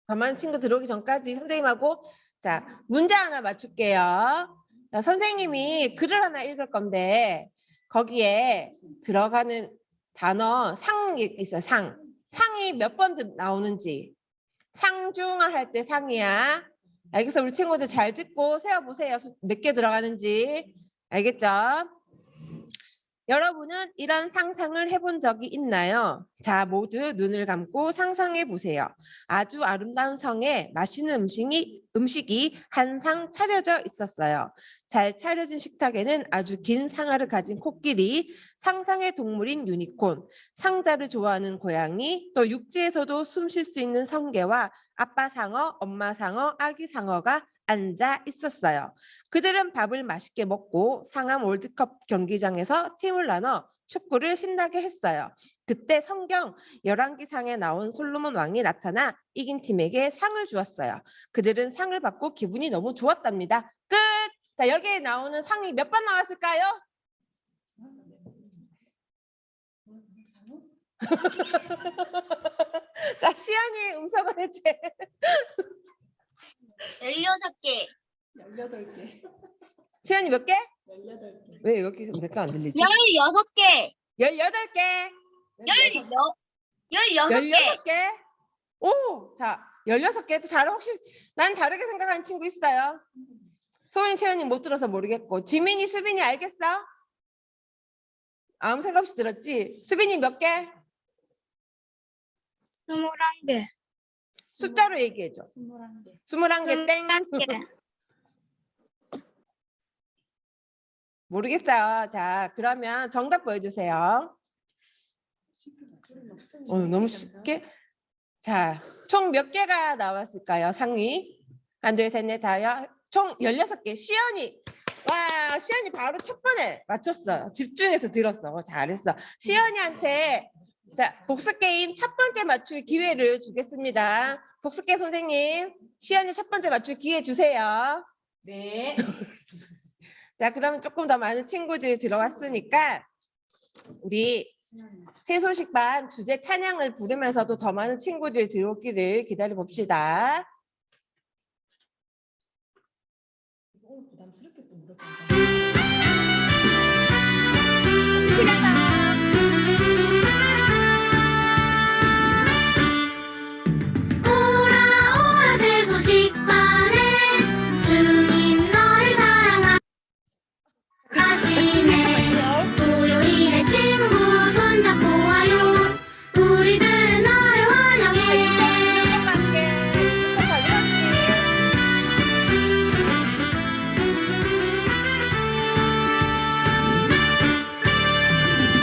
더 많은 친구 들어오기 전까지 선생님하고 자 문제 하나 맞출게요. 자, 선생님이 글을 하나 읽을 건데 거기에 들어가는 단어 상이 있어요. 상이 몇 번 나오는지. 상중하 할 때 상이야. 알겠어? 우리 친구들 잘 듣고 세어보세요. 몇 개 들어가는지. 알겠죠? 여러분은 이런 상상을 해본 적이 있나요? 자, 모두 눈을 감고 상상해 보세요. 아주 아름다운 성에 맛있는 음식이 한 상 차려져 있었어요. 잘 차려진 식탁에는 아주 긴 상아를 가진 코끼리, 상상의 동물인 유니콘, 상자를 좋아하는 고양이, 또 육지에서도 숨 쉴 수 있는 성게와 아빠 상어, 엄마 상어, 아기 상어가 앉아 있었어요. 그들은 밥을 맛있게 먹고 상암 월드컵 경기장에서 팀을 나눠 축구를 신나게 했어요. 그때 성경 11기상에 나온 솔로몬 왕이 나타나 이긴 팀에게 상을 주었어요. 그들은 상을 받고 기분이 너무 좋았답니다. 끝! 자, 여기에 나오는 상이 몇 번 나왔을까요? 자, 시연이 음성을 해제. 16개. 18개. 시연이 몇 개? 18개. 왜 여기 몇 개 안 들리지? 16개. 18개. 16개. 16개? 오! 자, 16개. 또 혹시 난 다르게 생각하는 친구 있어요? 소은이, 채연이 못 들어서 모르겠고. 지민이, 수빈이 알겠어? 아무 생각 없이 들었지? 수빈이 몇 개? 21개. 숫자로 얘기해줘. 21개. 21개 땡. 21개. 모르겠어요. 자, 그러면 정답 보여주세요. 너무 쉽게. 자, 총 몇 개가 나왔을까요? 상이. 하나, 둘, 셋, 넷, 다섯. 총 16개. 시연이. 와, 시연이 바로 첫 번에 맞췄어. 집중해서 들었어. 잘했어. 시연이한테 자, 복습 게임 첫 번째 맞출 기회를 주겠습니다. 복습게 선생님, 시연이 첫 번째 맞출 기회 주세요. 네. 자, 그러면 조금 더 많은 친구들이 들어왔으니까 우리 새소식반 주제 찬양을 부르면서도 더 많은 친구들이 들어오기를 기다려 봅시다. 부담스럽게 또 물어본다. 오라 새소식반에 주님 너를 사랑하시네. 토요일에 친구 손잡고 와요. 우리들은 너를 환영해.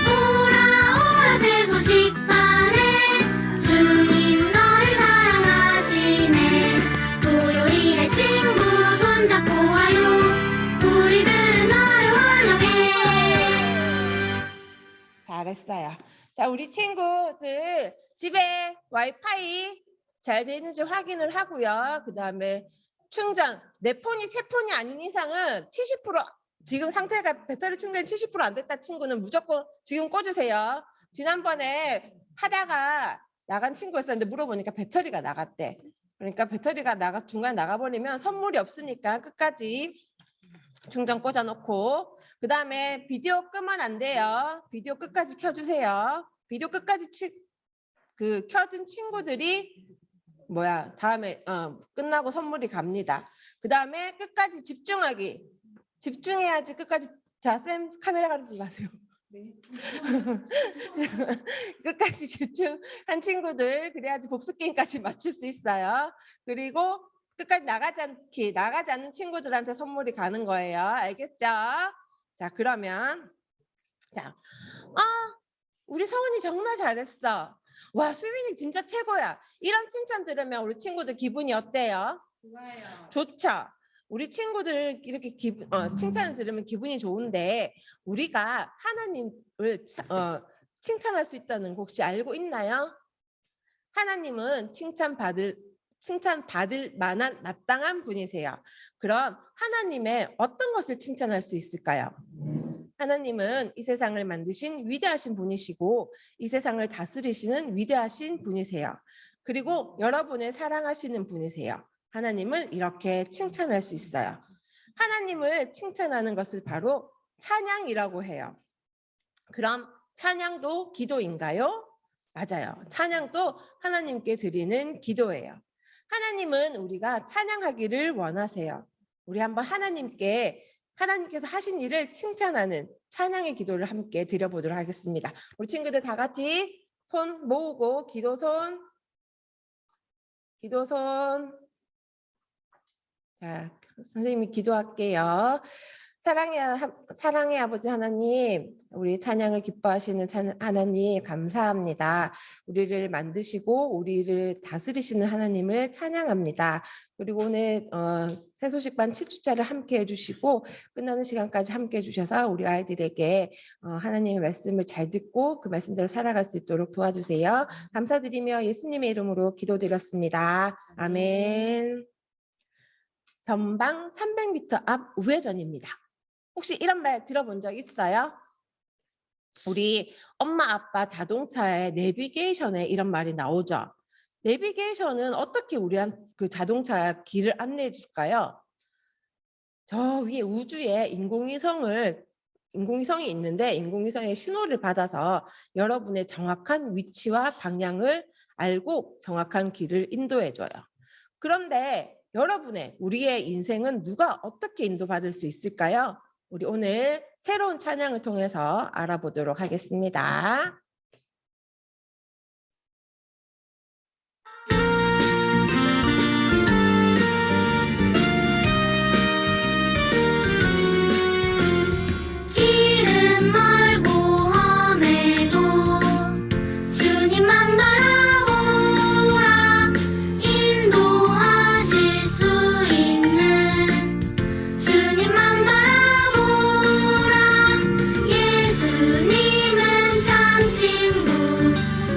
오라 새소식반에 주님 너를 사랑하시네. 토요일에 친구 손잡고 와요. 우리들은 너를 환영해. 잘했어요. 자, 우리 친구들 집에 와이파이 잘 되는지 확인을 하고요. 그 다음에 충전. 내 폰이 새 폰이 아닌 이상은 70% 지금 상태가 배터리 충전이 70% 안 됐다 친구는 무조건 지금 꽂으세요. 지난번에 하다가 나간 친구였었는데 물어보니까 배터리가 나갔대. 그러니까 배터리가 중간에 나가버리면 선물이 없으니까 끝까지 충전 꽂아놓고 그 다음에 비디오 끄면 안 돼요. 비디오 끝까지 켜주세요. 비디오 끝까지 켜준 친구들이 다음에 끝나고 선물이 갑니다. 그 다음에 끝까지 집중하기. 집중해야지 끝까지. 자, 쌤 카메라 가리지 마세요. 네. 끝까지 집중한 친구들 그래야지 복습 게임까지 맞출 수 있어요. 그리고 끝까지 나가지 않는 친구들한테 선물이 가는 거예요. 알겠죠? 자, 그러면 우리 서은이 정말 잘했어. 와, 수빈이 진짜 최고야. 이런 칭찬 들으면 우리 친구들 기분이 어때요? 좋아요. 좋죠? 우리 친구들 이렇게 칭찬을 들으면 기분이 좋은데 우리가 하나님을 칭찬할 수 있다는 거 혹시 알고 있나요? 하나님은 칭찬받을 만한 마땅한 분이세요. 그럼 하나님의 어떤 것을 칭찬할 수 있을까요? 하나님은 이 세상을 만드신 위대하신 분이시고 이 세상을 다스리시는 위대하신 분이세요. 그리고 여러분을 사랑하시는 분이세요. 하나님을 이렇게 칭찬할 수 있어요. 하나님을 칭찬하는 것을 바로 찬양이라고 해요. 그럼 찬양도 기도인가요? 맞아요. 찬양도 하나님께 드리는 기도예요. 하나님은 우리가 찬양하기를 원하세요. 우리 한번 하나님께서 하신 일을 칭찬하는 찬양의 기도를 함께 드려보도록 하겠습니다. 우리 친구들 다 같이 손 모으고 기도손. 자, 선생님이 기도할게요. 사랑의 아버지 하나님, 우리 찬양을 기뻐하시는 하나님 감사합니다. 우리를 만드시고 우리를 다스리시는 하나님을 찬양합니다. 그리고 오늘 새소식반 7주차를 함께 해주시고 끝나는 시간까지 함께 해주셔서 우리 아이들에게 하나님의 말씀을 잘 듣고 그 말씀대로 살아갈 수 있도록 도와주세요. 감사드리며 예수님의 이름으로 기도드렸습니다. 아멘. 전방 300m 앞 우회전입니다. 혹시 이런 말 들어본 적 있어요? 우리 엄마 아빠 자동차의 내비게이션에 이런 말이 나오죠. 내비게이션은 어떻게 그 자동차 길을 안내해 줄까요? 저 위에 우주에 인공위성이 있는데 인공위성의 신호를 받아서 여러분의 정확한 위치와 방향을 알고 정확한 길을 인도해 줘요. 그런데 우리의 인생은 누가 어떻게 인도받을 수 있을까요? 우리 오늘 새로운 찬양을 통해서 알아보도록 하겠습니다. 길은 멀고 험해도 주님만 바라보라. 인도하실 수 있는 주님만 바라보라. 예수님은 참 친구,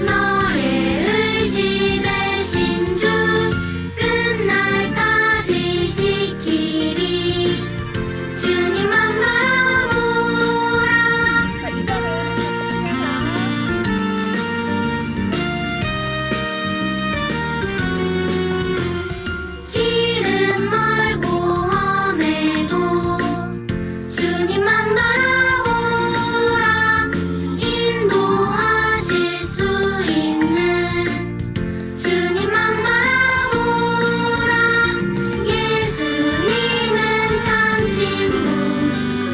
너의 의지 되신 주. 끝날까지 지키리. 주님만 바라보라. 자, 이전에 길은 멀고 험해도 주님만 바라보라. 인도하실 수 있는 주님만 바라보라. 예수님은 참 친구,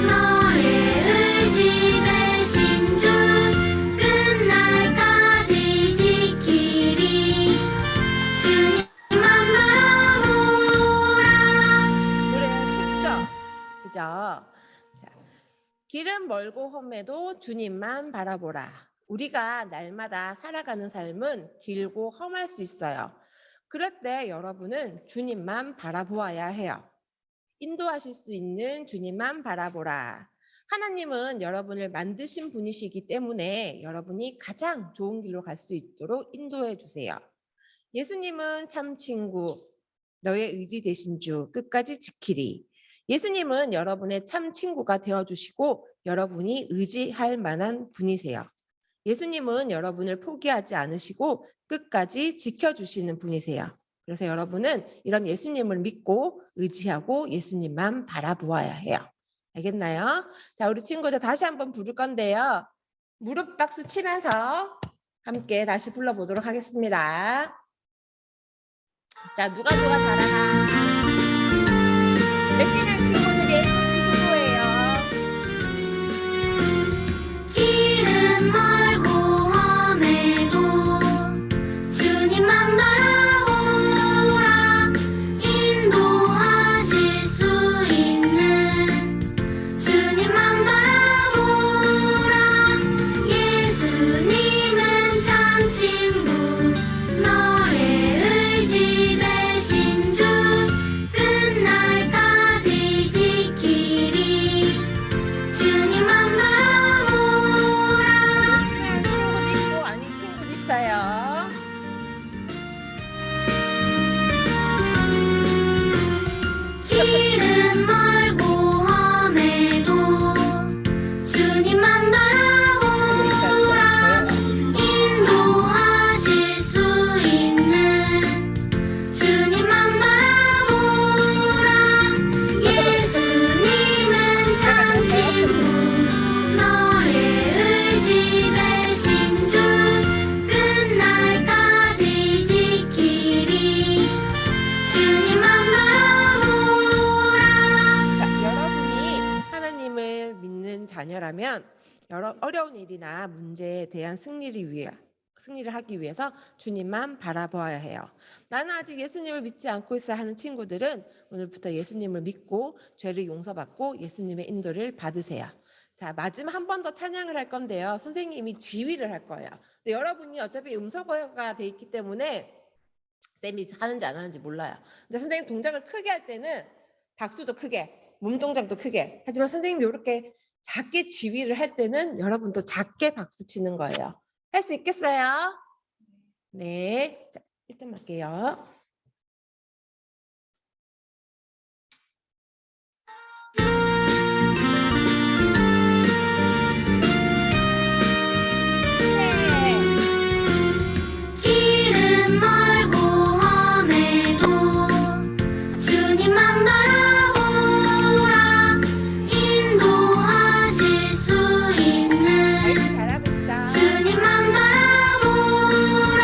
너의 의지 되신 주. 끝날까지 지키리. 주님만 바라보라. 노래 쉽죠? 그죠? 자, 길은 멀고 험해도 주님만 바라보라. 우리가 날마다 살아가는 삶은 길고 험할 수 있어요. 그럴 때 여러분은 주님만 바라보아야 해요. 인도하실 수 있는 주님만 바라보라. 하나님은 여러분을 만드신 분이시기 때문에 여러분이 가장 좋은 길로 갈 수 있도록 인도해 주세요. 예수님은 참 친구, 너의 의지 되신 주, 끝까지 지키리. 예수님은 여러분의 참 친구가 되어주시고 여러분이 의지할 만한 분이세요. 예수님은 여러분을 포기하지 않으시고 끝까지 지켜주시는 분이세요. 그래서 여러분은 이런 예수님을 믿고 의지하고 예수님만 바라보아야 해요. 알겠나요? 자, 우리 친구들 다시 한번 부를 건데요. 무릎 박수 치면서 함께 다시 불러보도록 하겠습니다. 자, 누가 잘하나? 열심히 한 친구들이 예쁜 친구예요. 길은 멀고 험해도 주님만 바라보라. 인도하실 수 있는 주님만 바라보라. 예수님은 참 친구, 너의 의지 되신 주. 끝날까지 지키리. 주님만 바라보라. 친한 친구도 있고 아닌 친구도 있어요. 길은 멀고 험해도 주님만 바라보라. 인도하실 수 있는 자녀라면 여러 어려운 일이나 문제에 대한 승리를 하기 위해서 주님만 바라보아야 해요. 나는 아직 예수님을 믿지 않고 있어 하는 친구들은 오늘부터 예수님을 믿고 죄를 용서받고 예수님의 인도를 받으세요. 자, 마지막 한 번 더 찬양을 할 건데요. 선생님이 지휘를 할 거예요. 근데 여러분이 어차피 음소거가 돼 있기 때문에 쌤이 하는지 안 하는지 몰라요. 근데 선생님 동작을 크게 할 때는 박수도 크게, 몸 동작도 크게. 하지만 선생님이 이렇게 작게 지휘를 할 때는 여러분도 작게 박수 치는 거예요. 할 수 있겠어요? 네. 자, 1점 할게요. 길은 멀고 험해도 주님만 바라보라. 인도하실 수 있는 아이고 잘하고 있어. 주님만 바라보라.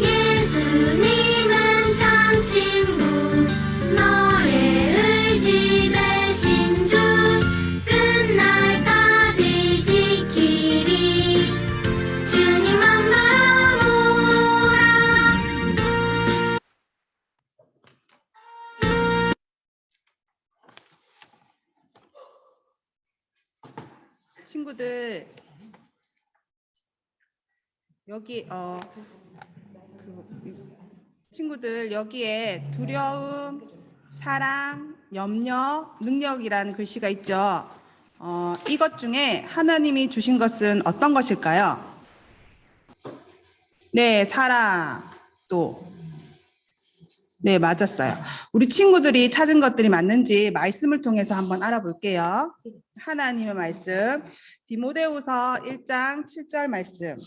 예수님은 참 친구, 너의 의지 되신 주. 끝날까지 지키리. 주님만 바라보라. 친구들 여기 친구들 여기에 두려움, 사랑, 염려, 능력이라는 글씨가 있죠. 이것 중에 하나님이 주신 것은 어떤 것일까요? 네, 사랑. 또 네, 맞았어요. 우리 친구들이 찾은 것들이 맞는지 말씀을 통해서 한번 알아볼게요. 하나님의 말씀, 디모데후서 1장 7절 말씀.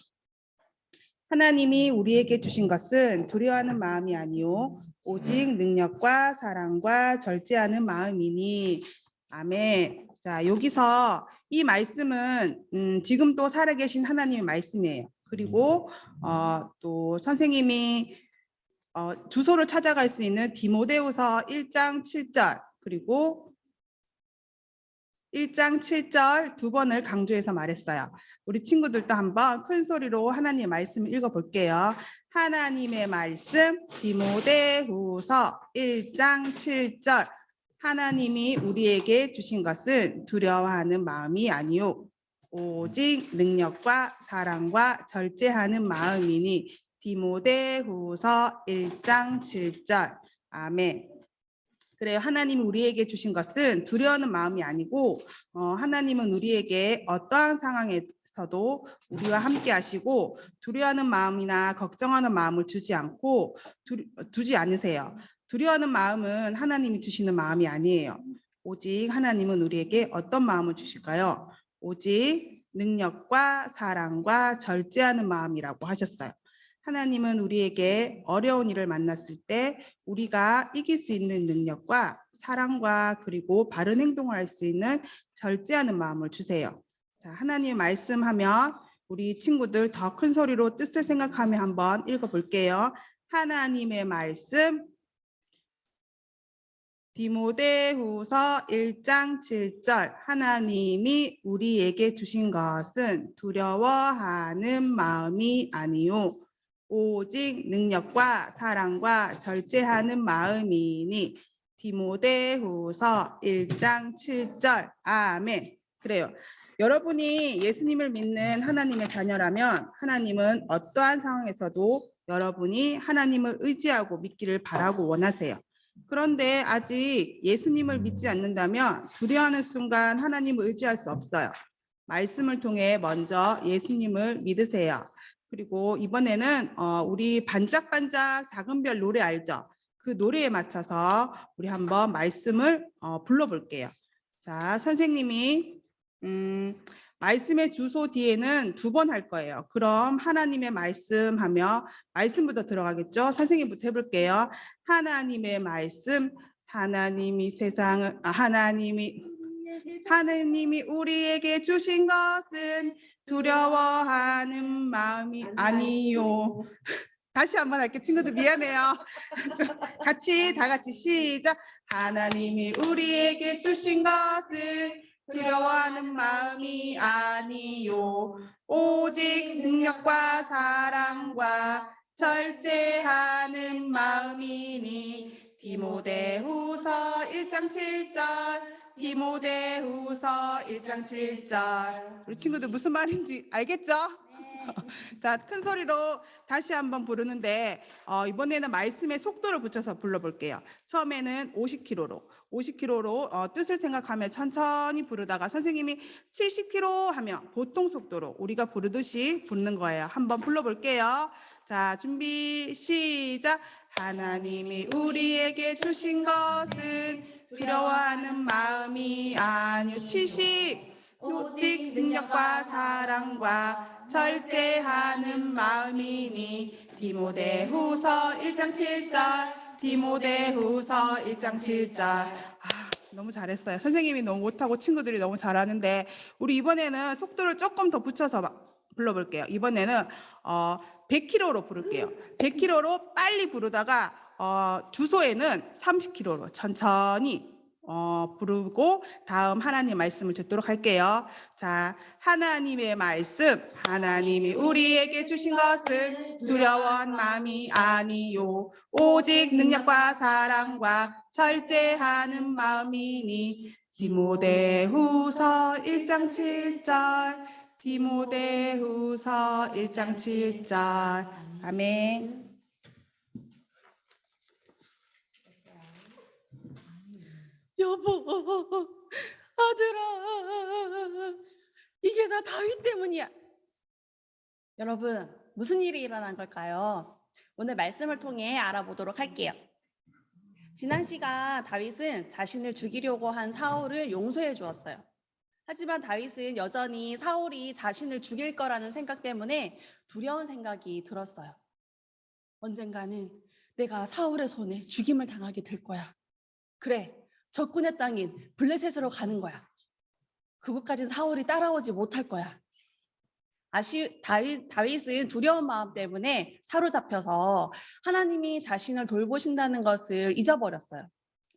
하나님이 우리에게 주신 것은 두려워하는 마음이 아니요 오직 능력과 사랑과 절제하는 마음이니. 아멘. 자, 여기서 이 말씀은 지금 또 살아계신 하나님의 말씀이에요. 그리고 또 선생님이 주소를 찾아갈 수 있는 디모데후서 1장 7절 그리고 1장 7절 두 번을 강조해서 말했어요. 우리 친구들도 한번 큰 소리로 하나님의 말씀을 읽어볼게요. 하나님의 말씀 디모데후서 1장 7절. 하나님이 우리에게 주신 것은 두려워하는 마음이 아니요 오직 능력과 사랑과 절제하는 마음이니. 디모데후서 1장 7절. 아멘. 그래요. 하나님이 우리에게 주신 것은 두려워하는 마음이 아니고 하나님은 우리에게 어떠한 상황에서도 우리와 함께 하시고 두려워하는 마음이나 걱정하는 마음을 주지 않으세요. 두려워하는 마음은 하나님이 주시는 마음이 아니에요. 오직 하나님은 우리에게 어떤 마음을 주실까요? 오직 능력과 사랑과 절제하는 마음이라고 하셨어요. 하나님은 우리에게 어려운 일을 만났을 때 우리가 이길 수 있는 능력과 사랑과 그리고 바른 행동을 할 수 있는 절제하는 마음을 주세요. 자, 하나님 말씀하면 우리 친구들 더 큰 소리로 뜻을 생각하며 한번 읽어볼게요. 하나님의 말씀 디모데후서 1장 7절. 하나님이 우리에게 주신 것은 두려워하는 마음이 아니요 오직 능력과 사랑과 절제하는 마음이니. 디모데후서 1장 7절. 아멘. 그래요. 여러분이 예수님을 믿는 하나님의 자녀라면 하나님은 어떠한 상황에서도 여러분이 하나님을 의지하고 믿기를 바라고 원하세요. 그런데 아직 예수님을 믿지 않는다면 두려워하는 순간 하나님을 의지할 수 없어요. 말씀을 통해 먼저 예수님을 믿으세요. 그리고 이번에는 우리 반짝반짝 작은 별 노래 알죠? 그 노래에 맞춰서 우리 한번 말씀을 불러볼게요. 자, 선생님이 말씀의 주소 뒤에는 2번 할 거예요. 그럼 하나님의 말씀하며 말씀부터 들어가겠죠? 선생님부터 해볼게요. 하나님의 말씀, 하나님이 하나님이 우리에게 주신 것은 두려워하는 마음이 아니요. 다시 한번 할게요. 친구들 미안해요. 다 같이 시작. 하나님이 우리에게 주신 것은 두려워하는 마음이 아니요 오직 능력과 사랑과 절제하는 마음이니. 디모데후서 1장 7절. 디모데후서 1장 7절. 우리 친구들 무슨 말인지 알겠죠? 자, 큰 소리로 다시 한번 부르는데 이번에는 말씀의 속도를 붙여서 불러볼게요. 처음에는 50km로 뜻을 생각하며 천천히 부르다가 선생님이 70km 하면 보통 속도로 우리가 부르듯이 부르는 거예요. 한번 불러볼게요. 자, 준비 시작. 하나님이 우리에게 주신 것은 두려워하는 마음이 아니요 70 오직 능력과 사랑과 절제하는 마음이니. 디모데후서 1장 7절. 디모데후서 1장 7절. 너무 잘했어요. 선생님이 너무 못하고 친구들이 너무 잘하는데 우리 이번에는 속도를 조금 더 붙여서 불러볼게요. 이번에는 100km로 부를게요. 100km로 빨리 부르다가 주소에는 30km로 천천히 부르고 다음 하나님 말씀을 듣도록 할게요. 자, 하나님의 말씀. 하나님이 우리에게 주신 것은 두려워한 마음이 아니요 오직 능력과 사랑과 절제하는 마음이니. 디모데후서 1장 7절. 디모데후서 1장 7절. 아멘. 여보, 아들아, 이게 다 다윗 때문이야. 여러분, 무슨 일이 일어난 걸까요? 오늘 말씀을 통해 알아보도록 할게요. 지난 시간 다윗은 자신을 죽이려고 한 사울을 용서해 주었어요. 하지만 다윗은 여전히 사울이 자신을 죽일 거라는 생각 때문에 두려운 생각이 들었어요. 언젠가는 내가 사울의 손에 죽임을 당하게 될 거야. 그래, 적군의 땅인 블레셋으로 가는 거야. 그곳까진 사울이 따라오지 못할 거야. 다윗은 두려운 마음 때문에 사로잡혀서 하나님이 자신을 돌보신다는 것을 잊어버렸어요.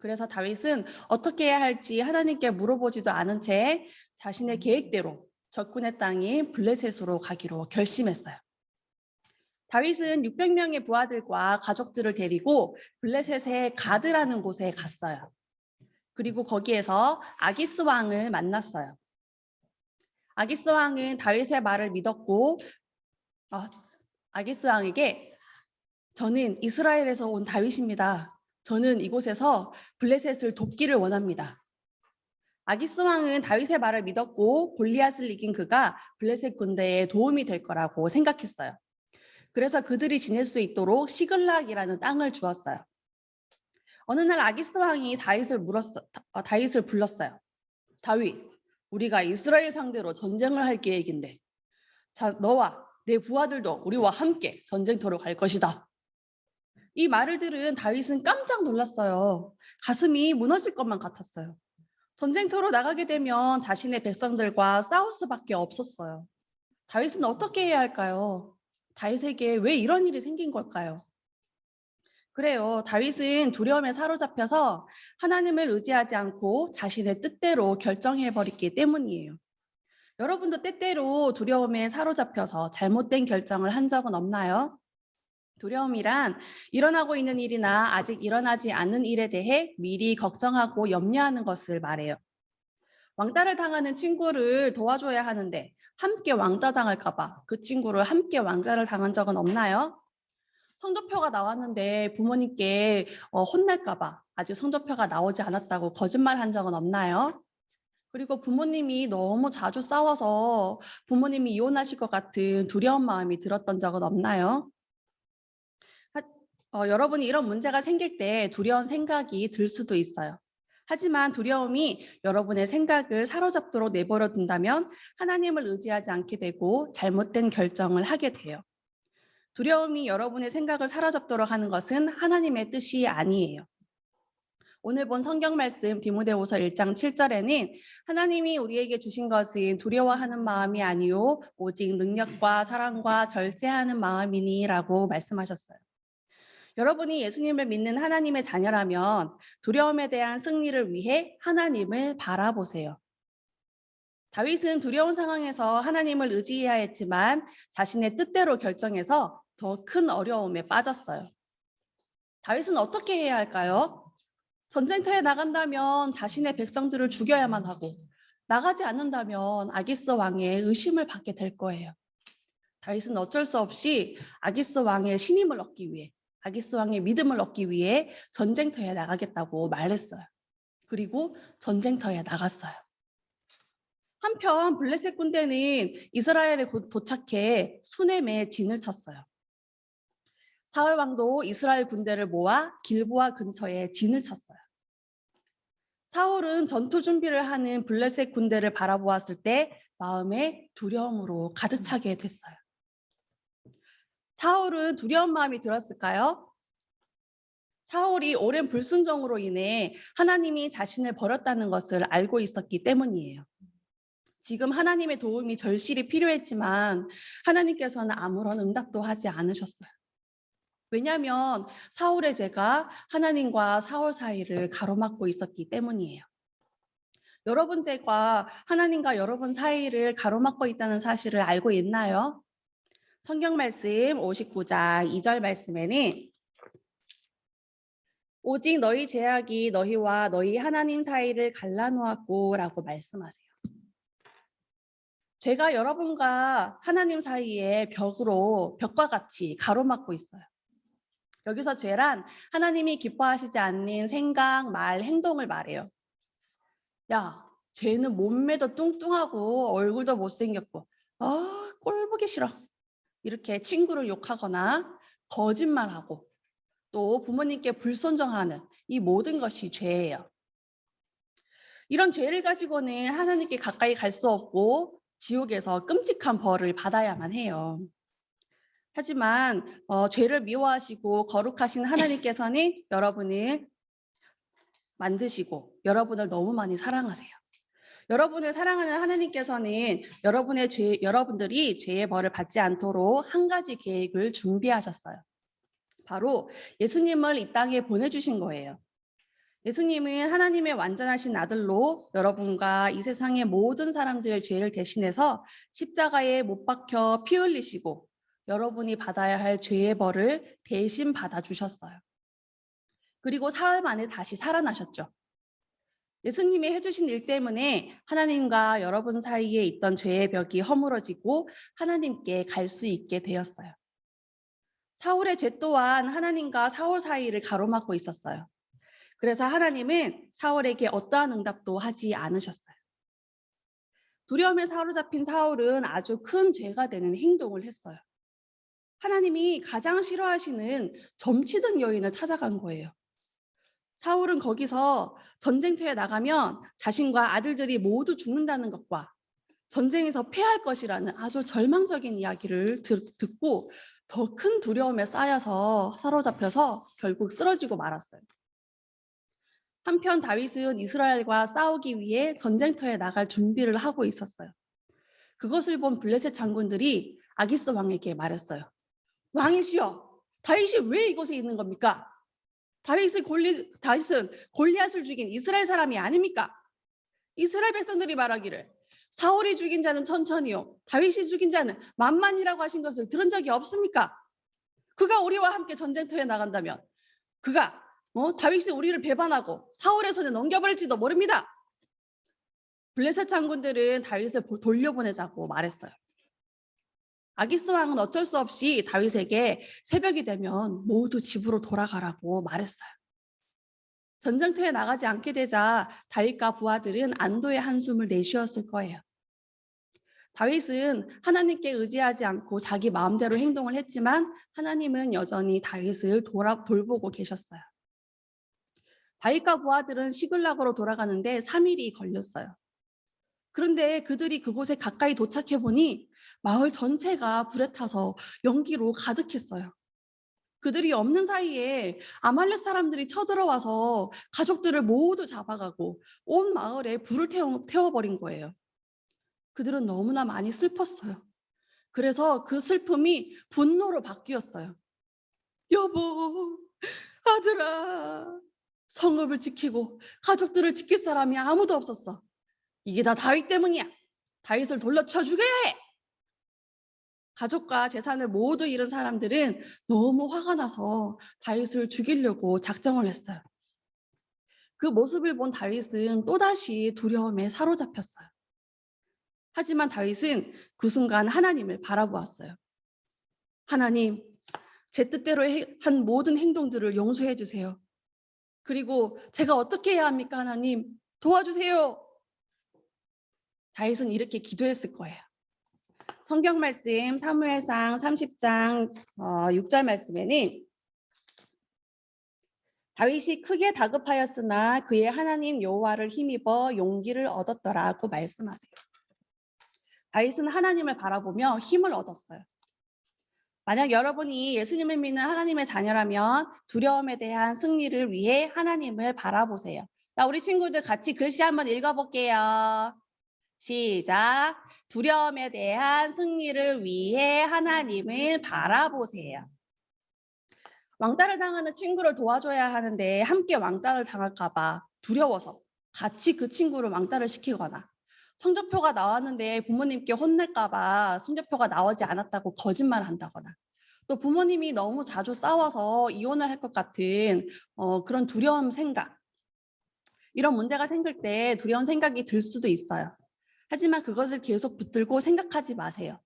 그래서 다윗은 어떻게 해야 할지 하나님께 물어보지도 않은 채 자신의 계획대로 적군의 땅인 블레셋으로 가기로 결심했어요. 다윗은 600명의 부하들과 가족들을 데리고 블레셋의 가드라는 곳에 갔어요. 그리고 거기에서 아기스 왕을 만났어요. 아기스 왕은 다윗의 말을 믿었고 아기스 왕에게 저는 이스라엘에서 온 다윗입니다. 저는 이곳에서 블레셋을 돕기를 원합니다. 아기스 왕은 다윗의 말을 믿었고 골리앗을 이긴 그가 블레셋 군대에 도움이 될 거라고 생각했어요. 그래서 그들이 지낼 수 있도록 시글락이라는 땅을 주었어요. 어느 날 아기스 왕이 다윗을 불렀어요. 다윗, 우리가 이스라엘 상대로 전쟁을 할 계획인데 자, 너와 내 부하들도 우리와 함께 전쟁터로 갈 것이다. 이 말을 들은 다윗은 깜짝 놀랐어요. 가슴이 무너질 것만 같았어요. 전쟁터로 나가게 되면 자신의 백성들과 싸울 수밖에 없었어요. 다윗은 어떻게 해야 할까요? 다윗에게 왜 이런 일이 생긴 걸까요? 그래요. 다윗은 두려움에 사로잡혀서 하나님을 의지하지 않고 자신의 뜻대로 결정해버렸기 때문이에요. 여러분도 때때로 두려움에 사로잡혀서 잘못된 결정을 한 적은 없나요? 두려움이란 일어나고 있는 일이나 아직 일어나지 않는 일에 대해 미리 걱정하고 염려하는 것을 말해요. 왕따를 당하는 친구를 도와줘야 하는데 함께 왕따 당할까 봐 그 친구를 함께 왕따를 당한 적은 없나요? 성적표가 나왔는데 부모님께 혼날까 봐 아직 성적표가 나오지 않았다고 거짓말한 적은 없나요? 그리고 부모님이 너무 자주 싸워서 부모님이 이혼하실 것 같은 두려운 마음이 들었던 적은 없나요? 여러분이 이런 문제가 생길 때 두려운 생각이 들 수도 있어요. 하지만 두려움이 여러분의 생각을 사로잡도록 내버려 둔다면 하나님을 의지하지 않게 되고 잘못된 결정을 하게 돼요. 두려움이 여러분의 생각을 사로잡도록 하는 것은 하나님의 뜻이 아니에요. 오늘 본 성경 말씀 디모데후서 1장 7절에는 하나님이 우리에게 주신 것은 두려워하는 마음이 아니요 오직 능력과 사랑과 절제하는 마음이니 라고 말씀하셨어요. 여러분이 예수님을 믿는 하나님의 자녀라면 두려움에 대한 승리를 위해 하나님을 바라보세요. 다윗은 두려운 상황에서 하나님을 의지해야 했지만 자신의 뜻대로 결정해서 더 큰 어려움에 빠졌어요. 다윗은 어떻게 해야 할까요? 전쟁터에 나간다면 자신의 백성들을 죽여야만 하고 나가지 않는다면 아기스 왕의 의심을 받게 될 거예요. 다윗은 어쩔 수 없이 아기스 왕의 신임을 얻기 위해, 아기스 왕의 믿음을 얻기 위해 전쟁터에 나가겠다고 말했어요. 그리고 전쟁터에 나갔어요. 한편 블레셋 군대는 이스라엘에 도착해 수넴에 진을 쳤어요. 사울 왕도 이스라엘 군대를 모아 길보아 근처에 진을 쳤어요. 사울은 전투 준비를 하는 블레셋 군대를 바라보았을 때 마음에 두려움으로 가득 차게 됐어요. 사울은 두려운 마음이 들었을까요? 사울이 오랜 불순종으로 인해 하나님이 자신을 버렸다는 것을 알고 있었기 때문이에요. 지금 하나님의 도움이 절실히 필요했지만 하나님께서는 아무런 응답도 하지 않으셨어요. 왜냐하면 사울의 죄가 하나님과 사울 사이를 가로막고 있었기 때문이에요. 여러분 죄가 하나님과 여러분 사이를 가로막고 있다는 사실을 알고 있나요? 성경 말씀 59장 2절 말씀에는 오직 너희 죄악이 너희와 너희 하나님 사이를 갈라놓았고 라고 말씀하세요. 죄가 여러분과 하나님 사이에 벽과 같이 가로막고 있어요. 여기서 죄란 하나님이 기뻐하시지 않는 생각, 말, 행동을 말해요. 야, 죄는 몸매도 뚱뚱하고 얼굴도 못생겼고 꼴 보기 싫어. 이렇게 친구를 욕하거나 거짓말하고 또 부모님께 불순종하는 이 모든 것이 죄예요. 이런 죄를 가지고는 하나님께 가까이 갈 수 없고 지옥에서 끔찍한 벌을 받아야만 해요. 하지만 죄를 미워하시고 거룩하신 하나님께서는 여러분을 만드시고 여러분을 너무 많이 사랑하세요. 여러분을 사랑하는 하나님께서는 여러분들이 죄의 벌을 받지 않도록 한 가지 계획을 준비하셨어요. 바로 예수님을 이 땅에 보내주신 거예요. 예수님은 하나님의 완전하신 아들로 여러분과 이 세상의 모든 사람들의 죄를 대신해서 십자가에 못 박혀 피 흘리시고 여러분이 받아야 할 죄의 벌을 대신 받아주셨어요. 그리고 사흘 만에 다시 살아나셨죠. 예수님이 해주신 일 때문에 하나님과 여러분 사이에 있던 죄의 벽이 허물어지고 하나님께 갈 수 있게 되었어요. 사울의 죄 또한 하나님과 사울 사이를 가로막고 있었어요. 그래서 하나님은 사울에게 어떠한 응답도 하지 않으셨어요. 두려움에 사로잡힌 사울은 아주 큰 죄가 되는 행동을 했어요. 하나님이 가장 싫어하시는 점치던 여인을 찾아간 거예요. 사울은 거기서 전쟁터에 나가면 자신과 아들들이 모두 죽는다는 것과 전쟁에서 패할 것이라는 아주 절망적인 이야기를 듣고 더 큰 두려움에 쌓여서 사로잡혀서 결국 쓰러지고 말았어요. 한편 다윗은 이스라엘과 싸우기 위해 전쟁터에 나갈 준비를 하고 있었어요. 그것을 본 블레셋 장군들이 아기스 왕에게 말했어요. 왕이시여, 다윗이 왜 이곳에 있는 겁니까? 다윗은 골리앗을 죽인 이스라엘 사람이 아닙니까? 이스라엘 백성들이 말하기를 사울이 죽인 자는 천천히요, 다윗이 죽인 자는 만만이라고 하신 것을 들은 적이 없습니까? 그가 우리와 함께 전쟁터에 나간다면 그가 다윗이 우리를 배반하고 사울의 손에 넘겨버릴지도 모릅니다. 블레셋 장군들은 다윗을 돌려보내자고 말했어요. 아기스 왕은 어쩔 수 없이 다윗에게 새벽이 되면 모두 집으로 돌아가라고 말했어요. 전쟁터에 나가지 않게 되자 다윗과 부하들은 안도의 한숨을 내쉬었을 거예요. 다윗은 하나님께 의지하지 않고 자기 마음대로 행동을 했지만 하나님은 여전히 다윗을 돌보고 계셨어요. 다윗과 부하들은 시글락으로 돌아가는데 3일이 걸렸어요. 그런데 그들이 그곳에 가까이 도착해 보니 마을 전체가 불에 타서 연기로 가득했어요. 그들이 없는 사이에 아말렉 사람들이 쳐들어와서 가족들을 모두 잡아가고 온 마을에 불을 태워버린 거예요. 그들은 너무나 많이 슬펐어요. 그래서 그 슬픔이 분노로 바뀌었어요. 여보, 아들아, 성읍을 지키고 가족들을 지킬 사람이 아무도 없었어. 이게 다 다윗 때문이야. 다윗을 돌려쳐 죽여야 해! 가족과 재산을 모두 잃은 사람들은 너무 화가 나서 다윗을 죽이려고 작정을 했어요. 그 모습을 본 다윗은 또다시 두려움에 사로잡혔어요. 하지만 다윗은 그 순간 하나님을 바라보았어요. 하나님, 제 뜻대로 한 모든 행동들을 용서해 주세요. 그리고 제가 어떻게 해야 합니까, 하나님? 도와주세요. 다윗은 이렇게 기도했을 거예요. 성경 말씀 사무엘상 30장 6절 말씀에는 다윗이 크게 다급하였으나 그의 하나님 여호와를 힘입어 용기를 얻었더라고 말씀하세요. 다윗은 하나님을 바라보며 힘을 얻었어요. 만약 여러분이 예수님을 믿는 하나님의 자녀라면 두려움에 대한 승리를 위해 하나님을 바라보세요. 자, 우리 친구들 같이 글씨 한번 읽어볼게요. 시작. 두려움에 대한 승리를 위해 하나님을 바라보세요. 왕따를 당하는 친구를 도와줘야 하는데 함께 왕따를 당할까 봐 두려워서 같이 그 친구를 왕따를 시키거나 성적표가 나왔는데 부모님께 혼낼까 봐 성적표가 나오지 않았다고 거짓말한다거나 또 부모님이 너무 자주 싸워서 이혼을 할 것 같은 그런 두려움 생각, 이런 문제가 생길 때 두려운 생각이 들 수도 있어요. 하지만 그것을 계속 붙들고 생각하지 마세요.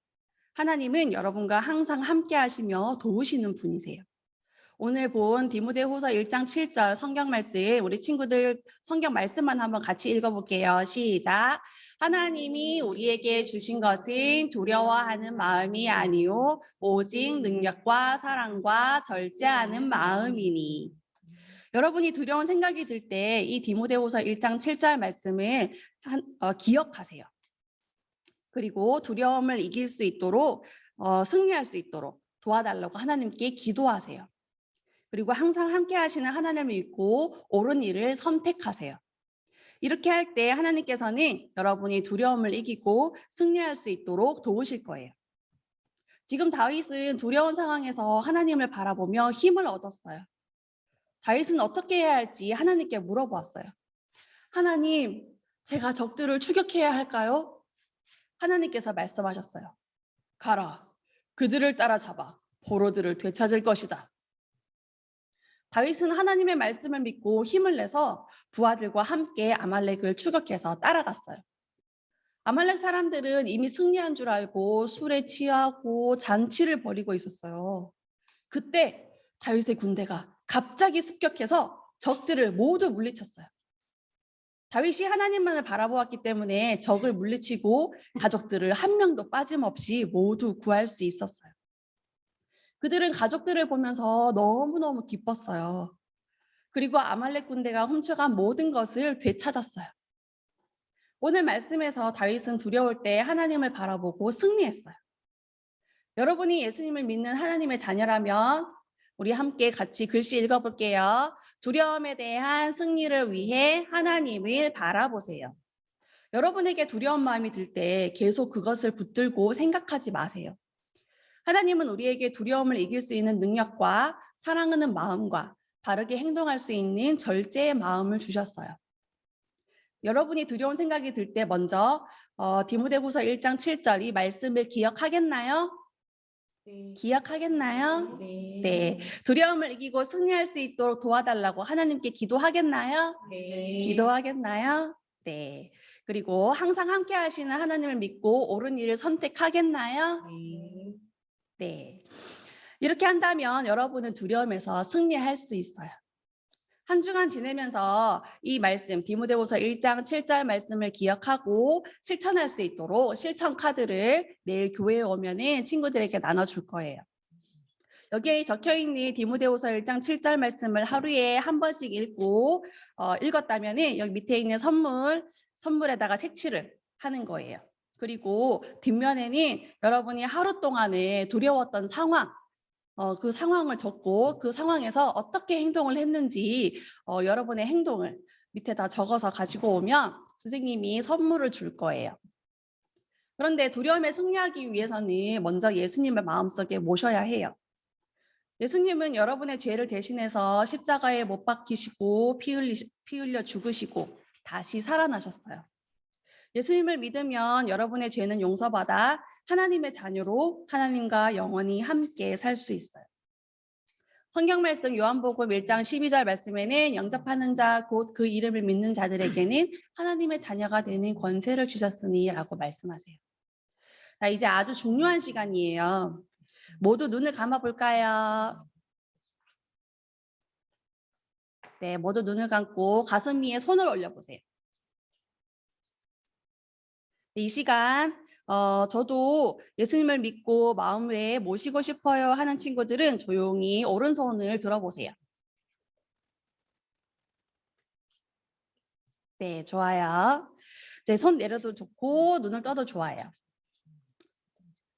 하나님은 여러분과 항상 함께 하시며 도우시는 분이세요. 오늘 본 디모데후서 1장 7절 성경 말씀, 우리 친구들 성경 말씀만 한번 같이 읽어볼게요. 시작. 하나님이 우리에게 주신 것은 두려워하는 마음이 아니요 오직 능력과 사랑과 절제하는 마음이니. 여러분이 두려운 생각이 들 때 이 디모데후서 1장 7절 말씀을 기억하세요. 그리고 두려움을 이길 수 있도록 승리할 수 있도록 도와달라고 하나님께 기도하세요. 그리고 항상 함께 하시는 하나님을 믿고 옳은 일을 선택하세요. 이렇게 할 때 하나님께서는 여러분이 두려움을 이기고 승리할 수 있도록 도우실 거예요. 지금 다윗은 두려운 상황에서 하나님을 바라보며 힘을 얻었어요. 다윗은 어떻게 해야 할지 하나님께 물어보았어요. 하나님, 제가 적들을 추격해야 할까요? 하나님께서 말씀하셨어요. 가라, 그들을 따라잡아 포로들을 되찾을 것이다. 다윗은 하나님의 말씀을 믿고 힘을 내서 부하들과 함께 아말렉을 추격해서 따라갔어요. 아말렉 사람들은 이미 승리한 줄 알고 술에 취하고 잔치를 벌이고 있었어요. 그때 다윗의 군대가 갑자기 습격해서 적들을 모두 물리쳤어요. 다윗이 하나님만을 바라보았기 때문에 적을 물리치고 가족들을 한 명도 빠짐없이 모두 구할 수 있었어요. 그들은 가족들을 보면서 너무너무 기뻤어요. 그리고 아말렉 군대가 훔쳐간 모든 것을 되찾았어요. 오늘 말씀에서 다윗은 두려울 때 하나님을 바라보고 승리했어요. 여러분이 예수님을 믿는 하나님의 자녀라면 우리 함께 같이 글씨 읽어볼게요. 두려움에 대한 승리를 위해 하나님을 바라보세요. 여러분에게 두려운 마음이 들 때 계속 그것을 붙들고 생각하지 마세요. 하나님은 우리에게 두려움을 이길 수 있는 능력과 사랑하는 마음과 바르게 행동할 수 있는 절제의 마음을 주셨어요. 여러분이 두려운 생각이 들 때 먼저 디모데후서 1장 7절 이 말씀을 기억하겠나요? 네. 기억하겠나요? 네. 네. 두려움을 이기고 승리할 수 있도록 도와달라고 하나님께 기도하겠나요? 네. 기도하겠나요? 네. 그리고 항상 함께 하시는 하나님을 믿고 옳은 일을 선택하겠나요? 네. 네. 이렇게 한다면 여러분은 두려움에서 승리할 수 있어요. 한 주간 지내면서 이 말씀 디모데후서 1장 7절 말씀을 기억하고 실천할 수 있도록 실천 카드를 내일 교회에 오면은 친구들에게 나눠줄 거예요. 여기에 적혀있는 디모데후서 1장 7절 말씀을 하루에 한 번씩 읽고 읽었다면은 여기 밑에 있는 선물에다가 색칠을 하는 거예요. 그리고 뒷면에는 여러분이 하루 동안에 두려웠던 상황, 그 상황을 적고 그 상황에서 어떻게 행동을 했는지 여러분의 행동을 밑에다 적어서 가지고 오면 선생님이 선물을 줄 거예요. 그런데 두려움에 승리하기 위해서는 먼저 예수님을 마음속에 모셔야 해요. 예수님은 여러분의 죄를 대신해서 십자가에 못 박히시고 피 흘려 죽으시고 다시 살아나셨어요. 예수님을 믿으면 여러분의 죄는 용서받아 하나님의 자녀로 하나님과 영원히 함께 살 수 있어요. 성경 말씀 요한복음 1장 12절 말씀에는 영접하는 자 곧 그 이름을 믿는 자들에게는 하나님의 자녀가 되는 권세를 주셨으니 라고 말씀하세요. 자, 이제 아주 중요한 시간이에요. 모두 눈을 감아 볼까요? 네, 모두 눈을 감고 가슴 위에 손을 올려보세요. 이 시간 저도 예수님을 믿고 마음에 모시고 싶어요 하는 친구들은 조용히 오른손을 들어보세요. 네, 좋아요. 이제 손 내려도 좋고 눈을 떠도 좋아요.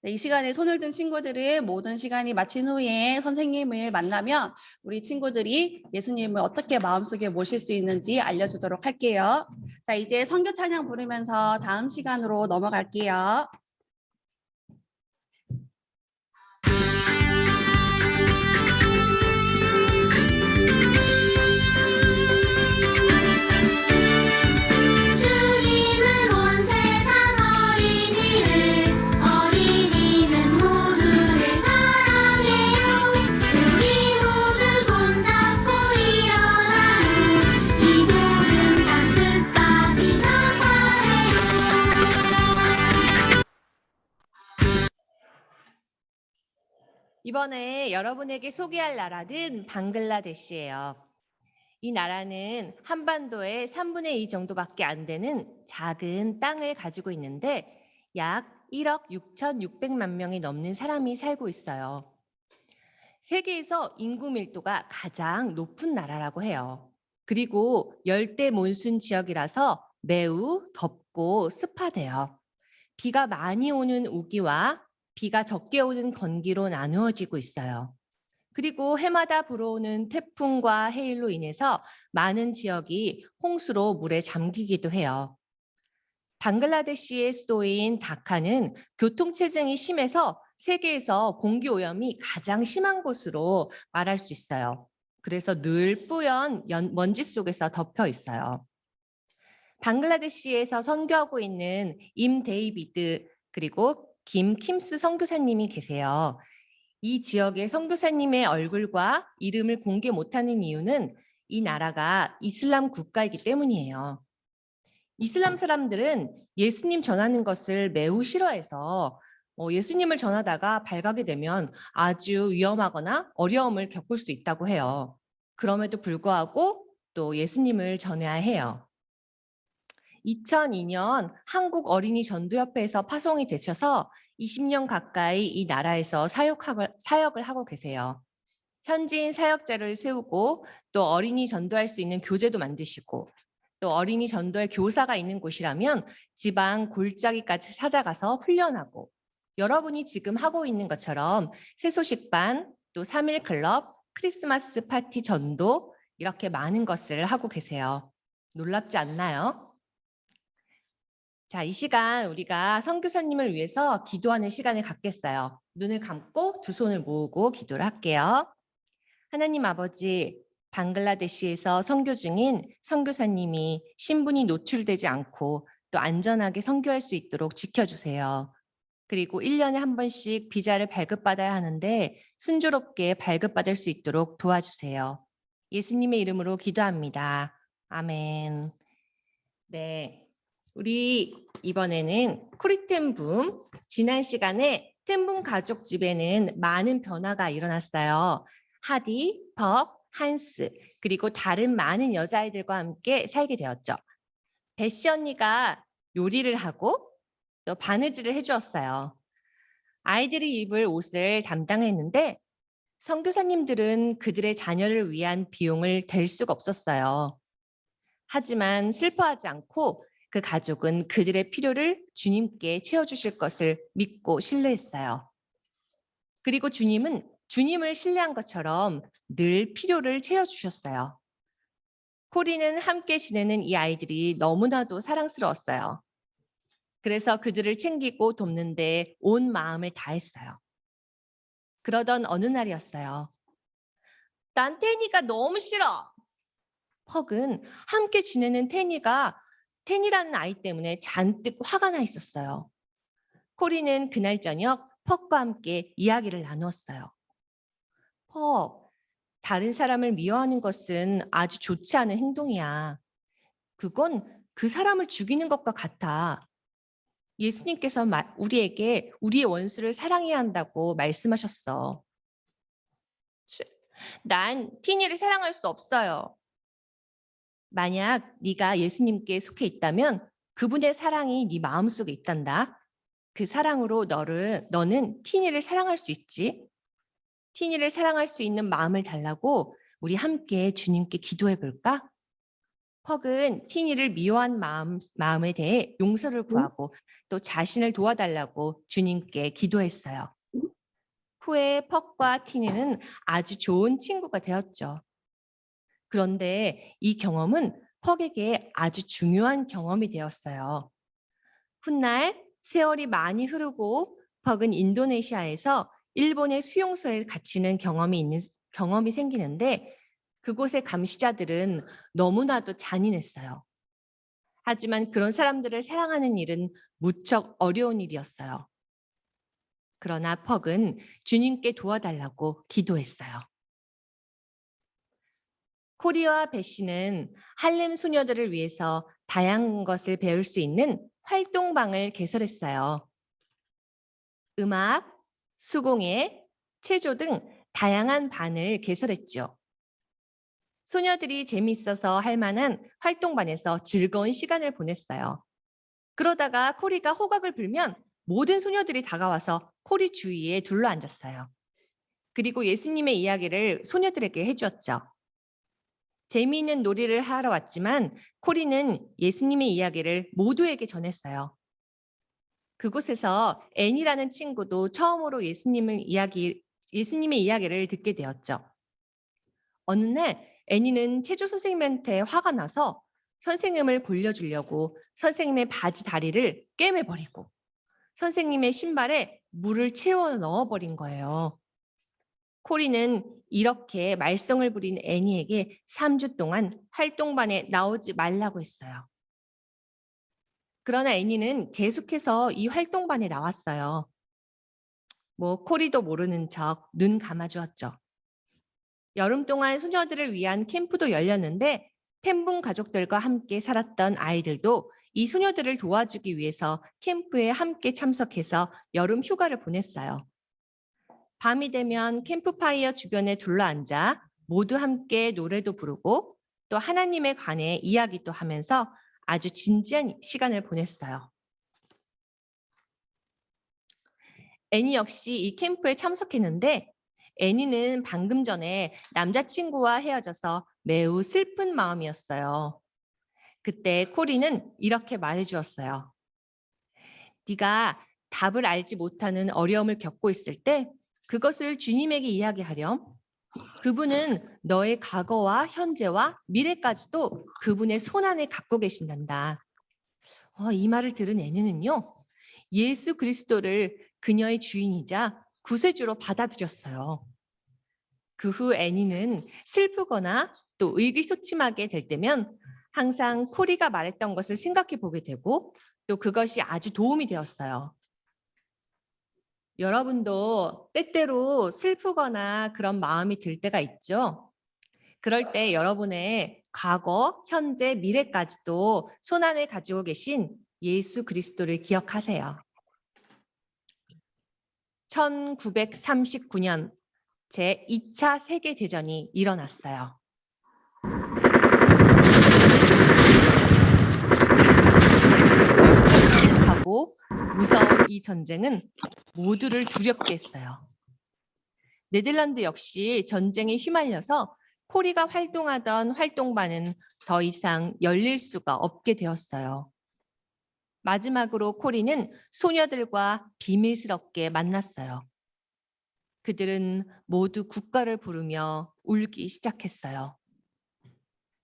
네, 이 시간에 손을 든 친구들은 모든 시간이 마친 후에 선생님을 만나면 우리 친구들이 예수님을 어떻게 마음속에 모실 수 있는지 알려주도록 할게요. 자, 이제 선교 찬양 부르면서 다음 시간으로 넘어갈게요. 주님은 온 세상 어린이는 모두를 사랑해요. 우리 모두 손잡고 일어나요. 이 복음 땅 끝까지 전파해요. 이번에 여러분에게 소개할 나라는 방글라데시예요. 이 나라는 한반도의 3분의 2 정도밖에 안 되는 작은 땅을 가지고 있는데 약 1억 6,600만 명이 넘는 사람이 살고 있어요. 세계에서 인구 밀도가 가장 높은 나라라고 해요. 그리고 열대 몬순 지역이라서 매우 덥고 습하대요. 비가 많이 오는 우기와 비가 적게 오는 건기로 나누어지고 있어요. 그리고 해마다 불어오는 태풍과 해일로 인해서 많은 지역이 홍수로 물에 잠기기도 해요. 방글라데시의 수도인 다카는 교통체증이 심해서 세계에서 공기오염이 가장 심한 곳으로 말할 수 있어요. 그래서 늘 뿌연 먼지 속에서 덮여 있어요. 방글라데시에서 선교하고 있는 임 데이비드 그리고 김 킴스 선교사님이 계세요. 이 지역의 선교사님의 얼굴과 이름을 공개 못하는 이유는 이 나라가 이슬람 국가이기 때문이에요. 이슬람 사람들은 예수님 전하는 것을 매우 싫어해서 예수님을 전하다가 발각이 되면 아주 위험하거나 어려움을 겪을 수 있다고 해요. 그럼에도 불구하고 또 예수님을 전해야 해요. 2002년 한국 어린이 전도협회에서 파송이 되셔서 20년 가까이 이 나라에서 사역을 하고 계세요. 현지인 사역자를 세우고 또 어린이 전도할 수 있는 교재도 만드시고 또 어린이 전도할 교사가 있는 곳이라면 지방 골짜기까지 찾아가서 훈련하고 여러분이 지금 하고 있는 것처럼 새소식반, 또 3.1 클럽, 크리스마스 파티 전도 이렇게 많은 것을 하고 계세요. 놀랍지 않나요? 자, 이 시간 우리가 선교사님을 위해서 기도하는 시간을 갖겠어요. 눈을 감고 두 손을 모으고 기도를 할게요. 하나님 아버지, 방글라데시에서 선교 중인 선교사님이 신분이 노출되지 않고 또 안전하게 선교할 수 있도록 지켜주세요. 그리고 1년에 한 번씩 비자를 발급받아야 하는데 순조롭게 발급받을 수 있도록 도와주세요. 예수님의 이름으로 기도합니다. 아멘. 네. 우리 이번에는 쿠리템붐, 지난 시간에 템붐 가족 집에는 많은 변화가 일어났어요. 하디, 벅, 한스, 그리고 다른 많은 여자아이들과 함께 살게 되었죠. 베시 언니가 요리를 하고 또 바느질을 해주었어요. 아이들이 입을 옷을 담당했는데 선교사님들은 그들의 자녀를 위한 비용을 댈 수가 없었어요. 하지만 슬퍼하지 않고 그 가족은 그들의 필요를 주님께 채워주실 것을 믿고 신뢰했어요. 그리고 주님은 주님을 신뢰한 것처럼 늘 필요를 채워주셨어요. 코리는 함께 지내는 이 아이들이 너무나도 사랑스러웠어요. 그래서 그들을 챙기고 돕는데 온 마음을 다했어요. 그러던 어느 날이었어요. 난 테니가 너무 싫어. 퍽은 함께 지내는 테니가 텐이라는 아이 때문에 잔뜩 화가 나 있었어요. 코리는 그날 저녁 퍽과 함께 이야기를 나누었어요. 퍽, 다른 사람을 미워하는 것은 아주 좋지 않은 행동이야. 그건 그 사람을 죽이는 것과 같아. 예수님께서 우리에게 우리의 원수를 사랑해야 한다고 말씀하셨어. 난 티니를 사랑할 수 없어요. 만약 네가 예수님께 속해 있다면 그분의 사랑이 네 마음속에 있단다. 그 사랑으로 너는 티니를 사랑할 수 있지. 티니를 사랑할 수 있는 마음을 달라고 우리 함께 주님께 기도해 볼까? 퍽은 티니를 미워한 마음에 대해 용서를 구하고 또 자신을 도와달라고 주님께 기도했어요. 후에 퍽과 티니는 아주 좋은 친구가 되었죠. 그런데 이 경험은 퍽에게 아주 중요한 경험이 되었어요. 훗날 세월이 많이 흐르고 퍽은 인도네시아에서 일본의 수용소에 갇히는 경험이 생기는데 그곳의 감시자들은 너무나도 잔인했어요. 하지만 그런 사람들을 사랑하는 일은 무척 어려운 일이었어요. 그러나 퍽은 주님께 도와달라고 기도했어요. 코리와 베시는 할렘 소녀들을 위해서 다양한 것을 배울 수 있는 활동방을 개설했어요. 음악, 수공예, 체조 등 다양한 반을 개설했죠. 소녀들이 재미있어서 할 만한 활동반에서 즐거운 시간을 보냈어요. 그러다가 코리가 호각을 불면 모든 소녀들이 다가와서 코리 주위에 둘러앉았어요. 그리고 예수님의 이야기를 소녀들에게 해주었죠. 재미있는 놀이를 하러 왔지만 코리는 예수님의 이야기를 모두에게 전했어요. 그곳에서 애니라는 친구도 처음으로 예수님의 이야기를 듣게 되었죠. 어느 날 애니는 체조 선생님한테 화가 나서 선생님을 골려주려고 선생님의 바지 다리를 꿰매버리고 선생님의 신발에 물을 채워 넣어버린 거예요. 코리는 이렇게 말썽을 부린 애니에게 3주 동안 활동반에 나오지 말라고 했어요. 그러나 애니는 계속해서 이 활동반에 나왔어요. 코리도 모르는 척 눈 감아주었죠. 여름 동안 소녀들을 위한 캠프도 열렸는데 템분 가족들과 함께 살았던 아이들도 이 소녀들을 도와주기 위해서 캠프에 함께 참석해서 여름 휴가를 보냈어요. 밤이 되면 캠프파이어 주변에 둘러앉아 모두 함께 노래도 부르고 또 하나님에 관해 이야기도 하면서 아주 진지한 시간을 보냈어요. 애니 역시 이 캠프에 참석했는데 애니는 방금 전에 남자친구와 헤어져서 매우 슬픈 마음이었어요. 그때 코리는 이렇게 말해주었어요. 네가 답을 알지 못하는 어려움을 겪고 있을 때 그것을 주님에게 이야기하렴. 그분은 너의 과거와 현재와 미래까지도 그분의 손안에 갖고 계신단다. 이 말을 들은 애니는요. 예수 그리스도를 그녀의 주인이자 구세주로 받아들였어요. 그 후 애니는 슬프거나 또 의기소침하게 될 때면 항상 코리가 말했던 것을 생각해 보게 되고 또 그것이 아주 도움이 되었어요. 여러분도 때때로 슬프거나 그런 마음이 들 때가 있죠? 그럴 때 여러분의 과거, 현재, 미래까지도 손안에 가지고 계신 예수 그리스도를 기억하세요. 1939년 제2차 세계대전이 일어났어요. 하고 무서운 이 전쟁은 모두를 두렵게 했어요. 네덜란드 역시 전쟁에 휘말려서 코리가 활동하던 활동반은 더 이상 열릴 수가 없게 되었어요. 마지막으로 코리는 소녀들과 비밀스럽게 만났어요. 그들은 모두 국가를 부르며 울기 시작했어요.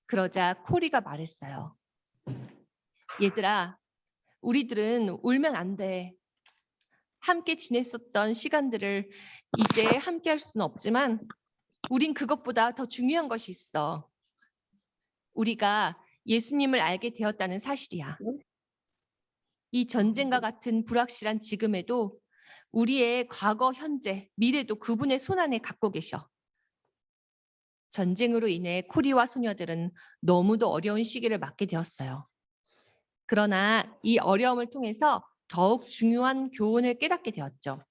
그러자 코리가 말했어요. 얘들아, 우리들은 울면 안 돼. 함께 지냈었던 시간들을 이제 함께 할 수는 없지만 우린 그것보다 더 중요한 것이 있어. 우리가 예수님을 알게 되었다는 사실이야. 이 전쟁과 같은 불확실한 지금에도 우리의 과거, 현재, 미래도 그분의 손안에 갖고 계셔. 전쟁으로 인해 코리와 소녀들은 너무도 어려운 시기를 맞게 되었어요. 그러나 이 어려움을 통해서 더욱 중요한 교훈을 깨닫게 되었죠.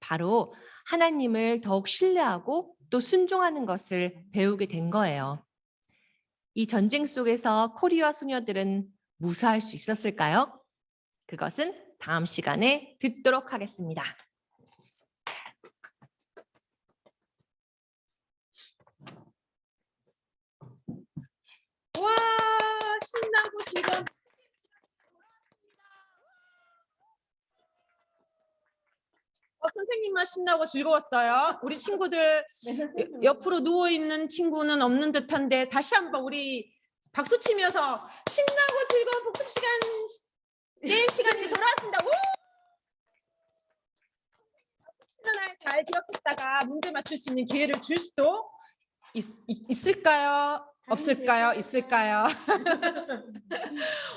바로 하나님을 더욱 신뢰하고 또 순종하는 것을 배우게 된 거예요. 이 전쟁 속에서 코리아 소녀들은 무사할 수 있었을까요? 그것은 다음 시간에 듣도록 하겠습니다. 와, 신나고 즐거운 선생님만 신나고 즐거웠어요. 우리 친구들 옆으로 누워 있는 친구는 없는 듯한데 다시 한번 우리 박수 치면서 신나고 즐거운 복습 시간 게임 시간이 돌아왔습니다. 우! 시간을 잘 기억했다가 문제 맞출 수 있는 기회를 줄 수도 있을까요? 없을까요? 있을까요?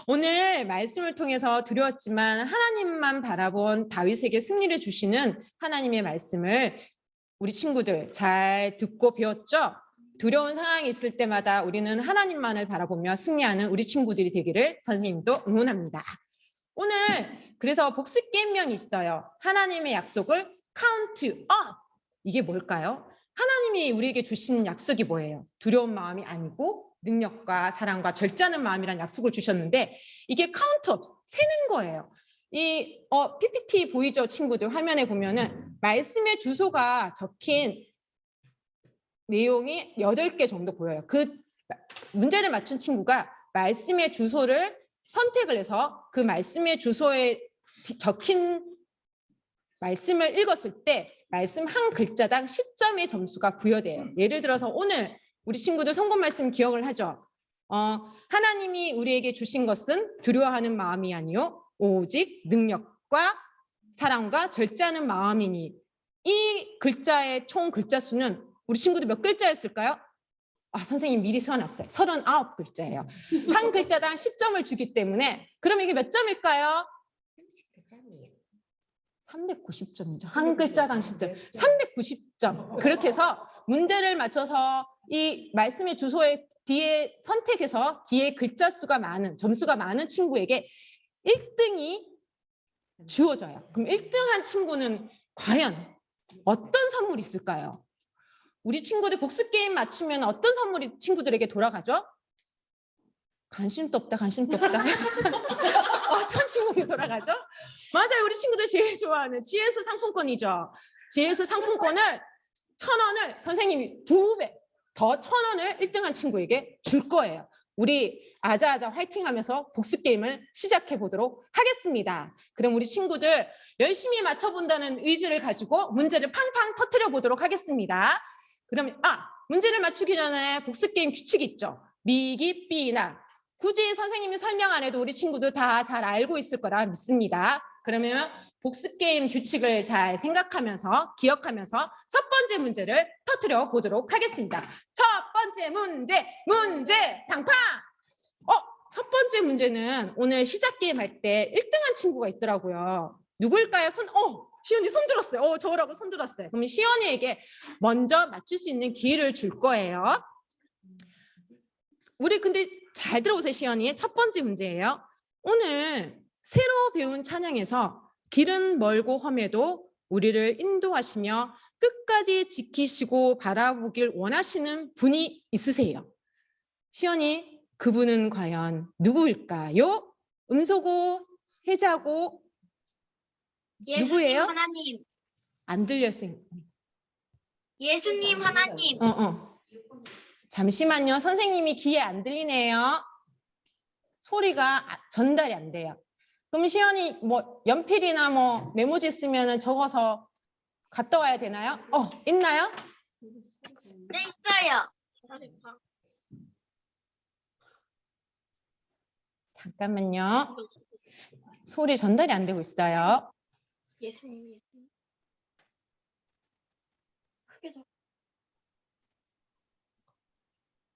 오늘 말씀을 통해서 두려웠지만 하나님만 바라본 다윗에게 승리를 주시는 하나님의 말씀을 우리 친구들 잘 듣고 배웠죠? 두려운 상황이 있을 때마다 우리는 하나님만을 바라보며 승리하는 우리 친구들이 되기를 선생님도 응원합니다. 오늘 그래서 복습 게임명이 있어요. 하나님의 약속을 count on. 이게 뭘까요? 하나님이 우리에게 주신 약속이 뭐예요? 두려운 마음이 아니고 능력과 사랑과 절제하는 마음이란 약속을 주셨는데 이게 카운트업, 세는 거예요. 이 PPT 보이죠? 친구들 화면에 보면은 말씀의 주소가 적힌 내용이 8개 정도 보여요. 그 문제를 맞춘 친구가 말씀의 주소를 선택을 해서 그 말씀의 주소에 적힌 말씀을 읽었을 때 말씀 한 글자당 10점의 점수가 부여돼요. 예를 들어서 오늘 우리 친구들 성경 말씀 기억을 하죠. 하나님이 우리에게 주신 것은 두려워하는 마음이 아니요 오직 능력과 사랑과 절제하는 마음이니. 이 글자의 총 글자 수는 우리 친구들 몇 글자였을까요? 선생님 미리 세워놨어요. 39글자예요. 한 글자당 10점을 주기 때문에 그럼 이게 몇 점일까요? 390점이죠. 한 글자당 10점. 390점. 그렇게 해서 문제를 맞춰서 이 말씀의 주소에 뒤에 선택해서 뒤에 글자 수가 많은, 점수가 많은 친구에게 1등이 주어져요. 그럼 1등한 친구는 과연 어떤 선물이 있을까요? 우리 친구들 복습게임 맞추면 어떤 선물이 친구들에게 돌아가죠? 관심도 없다, 관심도 없다. 어떤 친구들이 돌아가죠? 맞아요. 우리 친구들 제일 좋아하는 GS 상품권이죠. GS 상품권을 1,000원을 선생님이 2배 더 1,000원을 1등한 친구에게 줄 거예요. 우리 아자아자 화이팅 하면서 복습게임을 시작해 보도록 하겠습니다. 그럼 우리 친구들 열심히 맞춰본다는 의지를 가지고 문제를 팡팡 터뜨려 보도록 하겠습니다. 그러면 문제를 맞추기 전에 복습게임 규칙이 있죠. 미기, 삐나. 굳이 선생님이 설명 안 해도 우리 친구들 다 잘 알고 있을 거라 믿습니다. 그러면 복습게임 규칙을 잘 생각하면서 기억하면서 첫 번째 문제를 터뜨려 보도록 하겠습니다. 첫 번째 문제 팡팡! 첫 번째 문제는 오늘 시작 게임 할 때 1등한 친구가 있더라고요. 누구일까요? 시연이 손 들었어요. 저라고 손 들었어요. 그럼 시연이에게 먼저 맞출 수 있는 기회를 줄 거예요. 우리 근데 잘 들어보세요, 시연이. 첫 번째 문제예요. 오늘 새로 배운 찬양에서 길은 멀고 험해도 우리를 인도하시며 끝까지 지키시고 바라보길 원하시는 분이 있으세요. 시연이, 그분은 과연 누구일까요? 음소거, 해자고, 예수님 누구예요? 하나님. 안 들렸어요. 예수님 하나님. 잠시만요. 선생님이 귀에 안 들리네요. 소리가 전달이 안 돼요. 그럼 시연이 연필이나 메모지 있으면 적어서 갔다 와야 되나요? 있나요? 네, 있어요. 잠깐만요. 소리 전달이 안 되고 있어요. 예수님. 크게 적.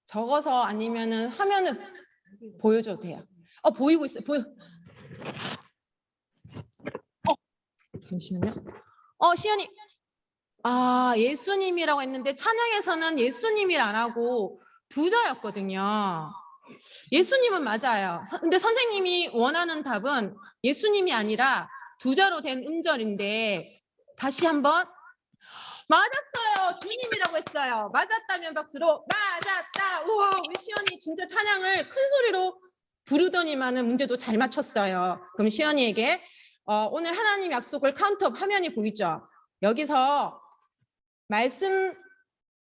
적어서 아니면은 화면을 보여줘도 돼요. 보이고 있어요. 잠시만요. 시연이. 예수님이라고 했는데 찬양에서는 예수님을 안 하고 두자였거든요. 예수님은 맞아요. 근데 선생님이 원하는 답은 예수님이 아니라 두자로 된 음절인데 다시 한번 맞았어요. 주님이라고 했어요. 맞았다면 박수로 맞았다. 우와, 우리 시연이 진짜 찬양을 큰 소리로 부르더니만은 문제도 잘 맞췄어요. 그럼 시연이에게 오늘 하나님 약속을 카운트업 화면이 보이죠? 여기서 말씀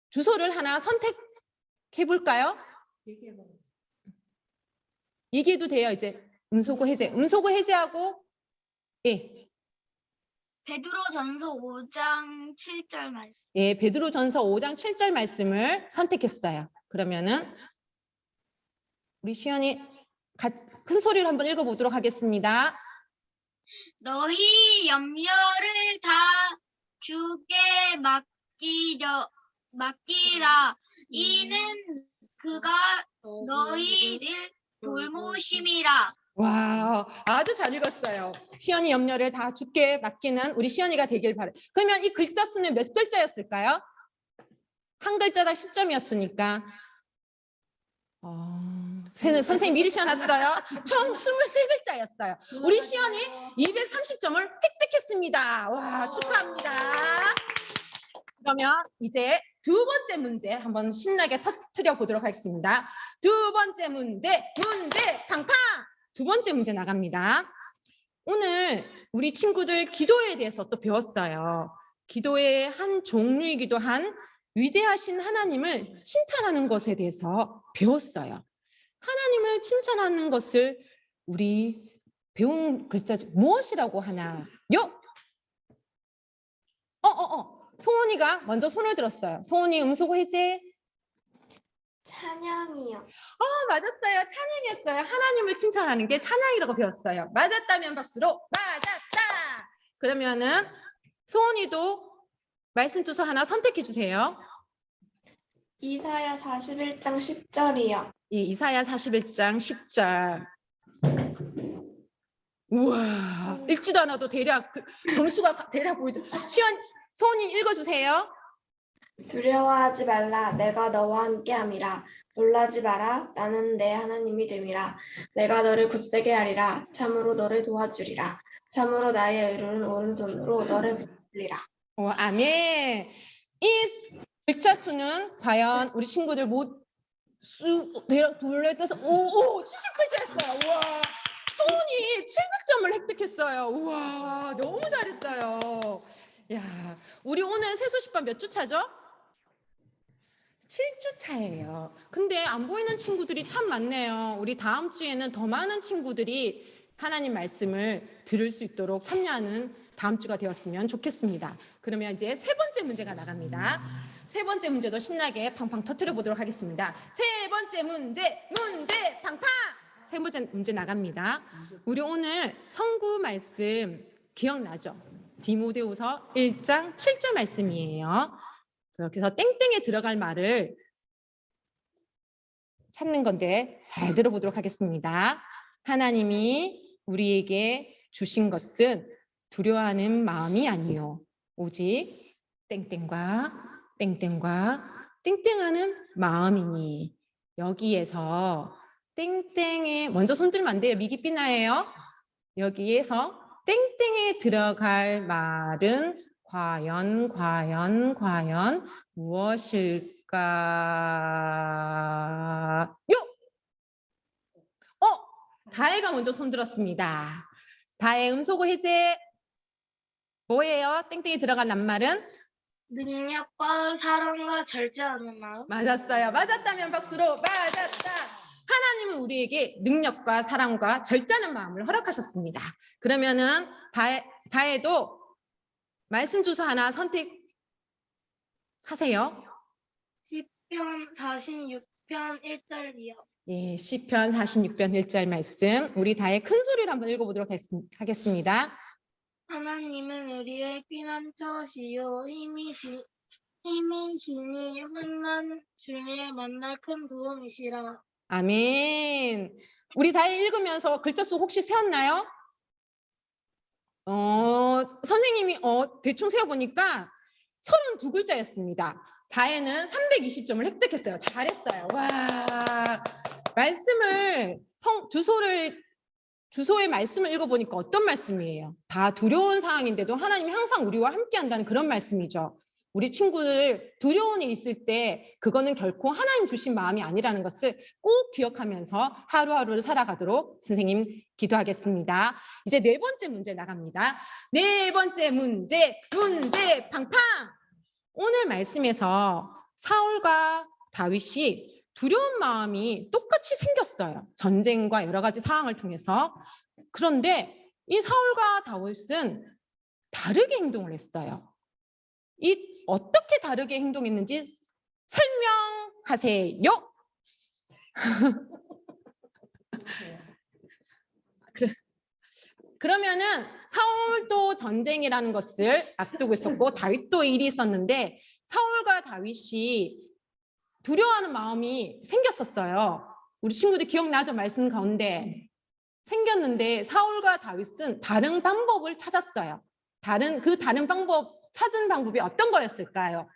주소를 하나 선택해 볼까요? 얘기해도 돼요. 이제 음소거 해제. 음소거 해제하고 베드로전서 5장 7절 말씀. 베드로전서 5장 7절 말씀을 선택했어요. 그러면은 우리 시연이 큰 소리로 한번 읽어보도록 하겠습니다. 너희 염려를 다 주께 맡기라. 이는 그가 너희를 돌보심이라. 와, 아주 잘 읽었어요. 시연이 염려를 다 주께 맡기는 우리 시연이가 되길 바래요. 그러면 이 글자 수는 몇 글자였을까요? 한 글자당 10점이었으니까. 선생님 미리 시연했어요. 총 23글자였어요. 우리 시연이 230점을 획득했습니다. 와, 축하합니다. 그러면 이제 두 번째 문제 한번 신나게 터뜨려 보도록 하겠습니다. 두 번째 문제 팡팡! 두 번째 문제 나갑니다. 오늘 우리 친구들 기도에 대해서 또 배웠어요. 기도의 한 종류이기도 한 위대하신 하나님을 칭찬하는 것에 대해서 배웠어요. 하나님을 칭찬하는 것을 우리 배운 글자 중 무엇이라고 하나요? 소은이가 먼저 손을 들었어요. 소은이 음소거 해제. 찬양이요. 맞았어요. 찬양이었어요. 하나님을 칭찬하는 게 찬양이라고 배웠어요. 맞았다면 박수로 맞았다. 그러면은 소은이도 말씀 주소 하나 선택해 주세요. 이사야 41장 10절이요. 이사야 41장 10절. 우와, 읽지도 않아도 대략 점수가 대략 보이죠. 소은이 읽어주세요. 두려워하지 말라. 내가 너와 함께함이라. 놀라지 마라. 나는 내 하나님이 됨이라. 내가 너를 굳세게 하리라. 참으로 너를 도와주리라. 참으로 나의 의로운 오른손으로 너를 붙들리라. 아멘. 이 글자 수는 과연 우리 친구들 대략 둘레떼서 70글자였어요. 우와, 소은이 700점을 획득했어요. 우와, 너무 잘했어요. 야, 우리 오늘 세수시반 몇 주 차죠? 7주 차예요. 근데 안 보이는 친구들이 참 많네요. 우리 다음 주에는 더 많은 친구들이 하나님 말씀을 들을 수 있도록 참여하는 다음 주가 되었으면 좋겠습니다. 그러면 이제 세 번째 문제가 나갑니다. 세 번째 문제도 신나게 팡팡 터뜨려 보도록 하겠습니다. 세 번째 문제 팡팡! 세 번째 문제 나갑니다. 우리 오늘 성구 말씀 기억나죠? 디모데후서 1장 7절 말씀이에요. 그래서 땡땡에 들어갈 말을 찾는 건데 잘 들어보도록 하겠습니다. 하나님이 우리에게 주신 것은 두려워하는 마음이 아니요 오직 땡땡과 땡땡하는 마음이니. 여기에서 땡땡에 먼저 손 들면 안 돼요. 미기삐나예요. 여기에서 땡땡에 들어갈 말은 과연 무엇일까요? 다혜가 먼저 손 들었습니다. 다혜 음소거 해제 뭐예요? 땡땡이 들어간 낱말은? 능력과 사랑과 절제하는 마음. 맞았어요. 맞았다면 박수로 맞았다. 하나님은 우리에게 능력과 사랑과 절제하는 마음을 허락하셨습니다. 그러면은 다혜도 말씀 주소 하나 선택하세요. 시편 46편 1절이요. 예, 시편 46편 1절 말씀. 우리 다혜 큰 소리로 한번 읽어보도록 하겠습니다. 하나님은 우리의 피난처시요 힘이시니 환난 중에 만날 큰 도움이시라. 아멘. 우리 다 읽으면서 글자 수 혹시 세웠나요? 선생님이 대충 세어보니까 32글자였습니다. 다혜는 320점을 획득했어요. 잘했어요. 와, 말씀을 주소의 말씀을 읽어보니까 어떤 말씀이에요? 다 두려운 상황인데도 하나님이 항상 우리와 함께한다는 그런 말씀이죠. 우리 친구들 두려운 일 있을 때 그거는 결코 하나님 주신 마음이 아니라는 것을 꼭 기억하면서 하루하루를 살아가도록 선생님 기도하겠습니다. 이제 네 번째 문제 나갑니다. 네 번째 문제 팡팡. 오늘 말씀에서 사울과 다윗이 두려운 마음이 똑같이 생겼어요. 전쟁과 여러 가지 상황을 통해서. 그런데 이 사울과 다윗은 다르게 행동을 했어요. 어떻게 다르게 행동했는지 설명하세요. 그러면은 사울도 전쟁이라는 것을 앞두고 있었고 다윗도 일이 있었는데 사울과 다윗이 두려워하는 마음이 생겼었어요. 우리 친구들 기억나죠? 말씀 가운데 생겼는데 사울과 다윗은 다른 방법을 찾았어요. 다른 찾은 방법이 어떤 거였을까요?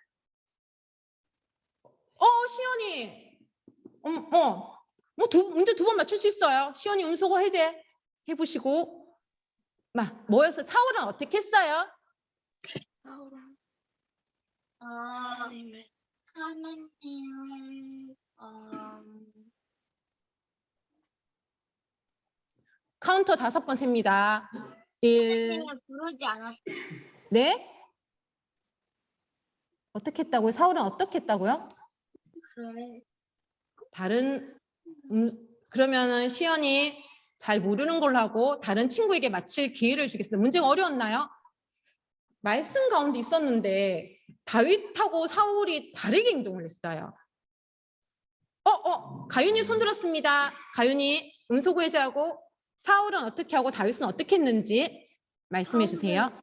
시연이 문제 2번 맞출 수 있어요. 시연이 음소거 해제 해보시고 뭐였어? 사울은 어떻게 했어요? 하나님을 카운터 5번 셉니다. 1. 부르지 않았어요. 네? 어떻게 했다고요? 사울은 어떻게 했다고요? 그래. 그러면은 시연이 잘 모르는 걸로 하고 다른 친구에게 맞힐 기회를 주겠습니다. 문제가 어려웠나요? 말씀 가운데 있었는데 다윗하고 사울이 다르게 행동을 했어요. 가윤이 손 들었습니다. 가윤이 음소거 해제하고 사울은 어떻게 하고 다윗은 어떻게 했는지 말씀해 주세요.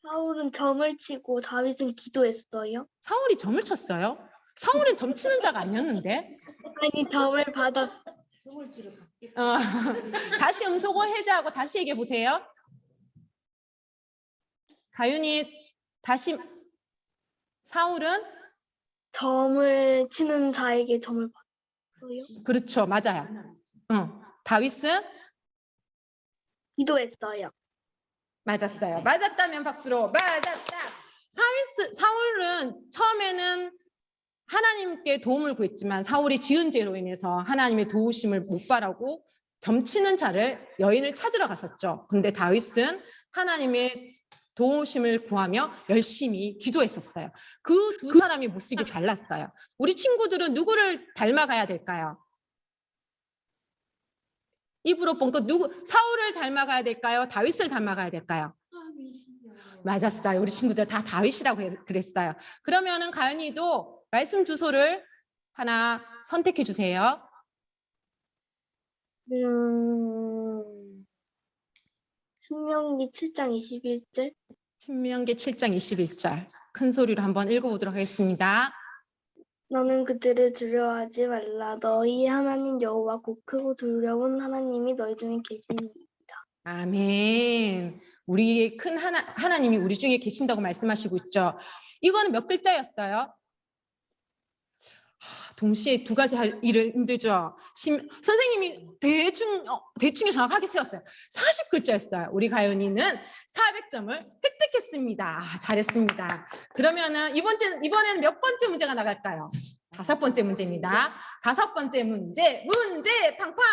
사울은 점을 치고 다윗은 기도했어요. 사울이 점을 쳤어요? 사울은 점 치는 자가 아니었는데. 아니 점을 받아. 다시 음소거 해제하고 다시 얘기해 보세요. 가윤이 다시 사울은 점을 치는 자에게 점을 받았어요. 그렇죠. 맞아요. 다윗은 기도했어요. 맞았어요. 맞았다면 박수로 맞았다. 사울은 처음에는 하나님께 도움을 구했지만 사울이 지은 죄로 인해서 하나님의 도우심을 못 바라고 점치는 자를 여인을 찾으러 갔었죠. 근데 다윗은 하나님의 도우심을 구하며 열심히 기도했었어요. 그 두 사람의 모습이 달랐어요. 우리 친구들은 누구를 닮아가야 될까요? 입으로 뻥긋 사울을 닮아가야 될까요? 다윗을 닮아가야 될까요? 맞았어요. 우리 친구들 다 다윗이라고 그랬어요. 그러면은 가연이도 말씀 주소를 하나 선택해 주세요. 신명기 7장 21절. 신명기 7장 21절. 큰 소리로 한번 읽어보도록 하겠습니다. 너는 그들을 두려워하지 말라. 너희 하나님 여호와 곧 크고 두려운 하나님이 너희 중에 계십니다. 아멘. 우리의 큰 하나님이 우리 중에 계신다고 말씀하시고 있죠. 이거는 몇 글자였어요? 동시에 두 가지 할 일을 힘들죠. 선생님이 대충 정확하게 세웠어요. 40글자였어요. 우리 가연이는 400점을 획득했습니다. 잘했습니다. 그러면은 이번에는 몇 번째 문제가 나갈까요? 5번째 문제입니다. 5번째 문제 팡팡.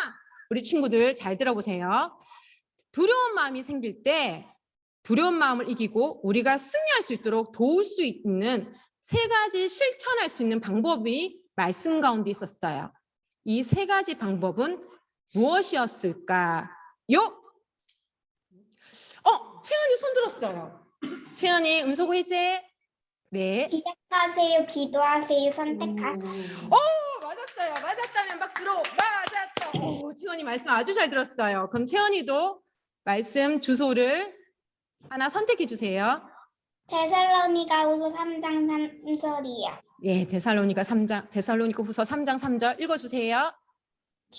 우리 친구들 잘 들어보세요. 두려운 마음이 생길 때 두려운 마음을 이기고 우리가 승리할 수 있도록 도울 수 있는 3가지 실천할 수 있는 방법이 말씀 가운데 있었어요. 이 3가지 방법은 무엇이었을까요? 채연이 손 들었어요. 채연이 음소거 해제. 네. 시작하세요. 기도하세요. 선택하세요. 맞았어요. 맞았다면 박수로 맞았다. 채연이 말씀 아주 잘 들었어요. 그럼 채연이도 말씀 주소를 하나 선택해 주세요. 데살로니가후서 3장 3절이요. 예, 데살로니가 후서 3장 3절 읽어주세요.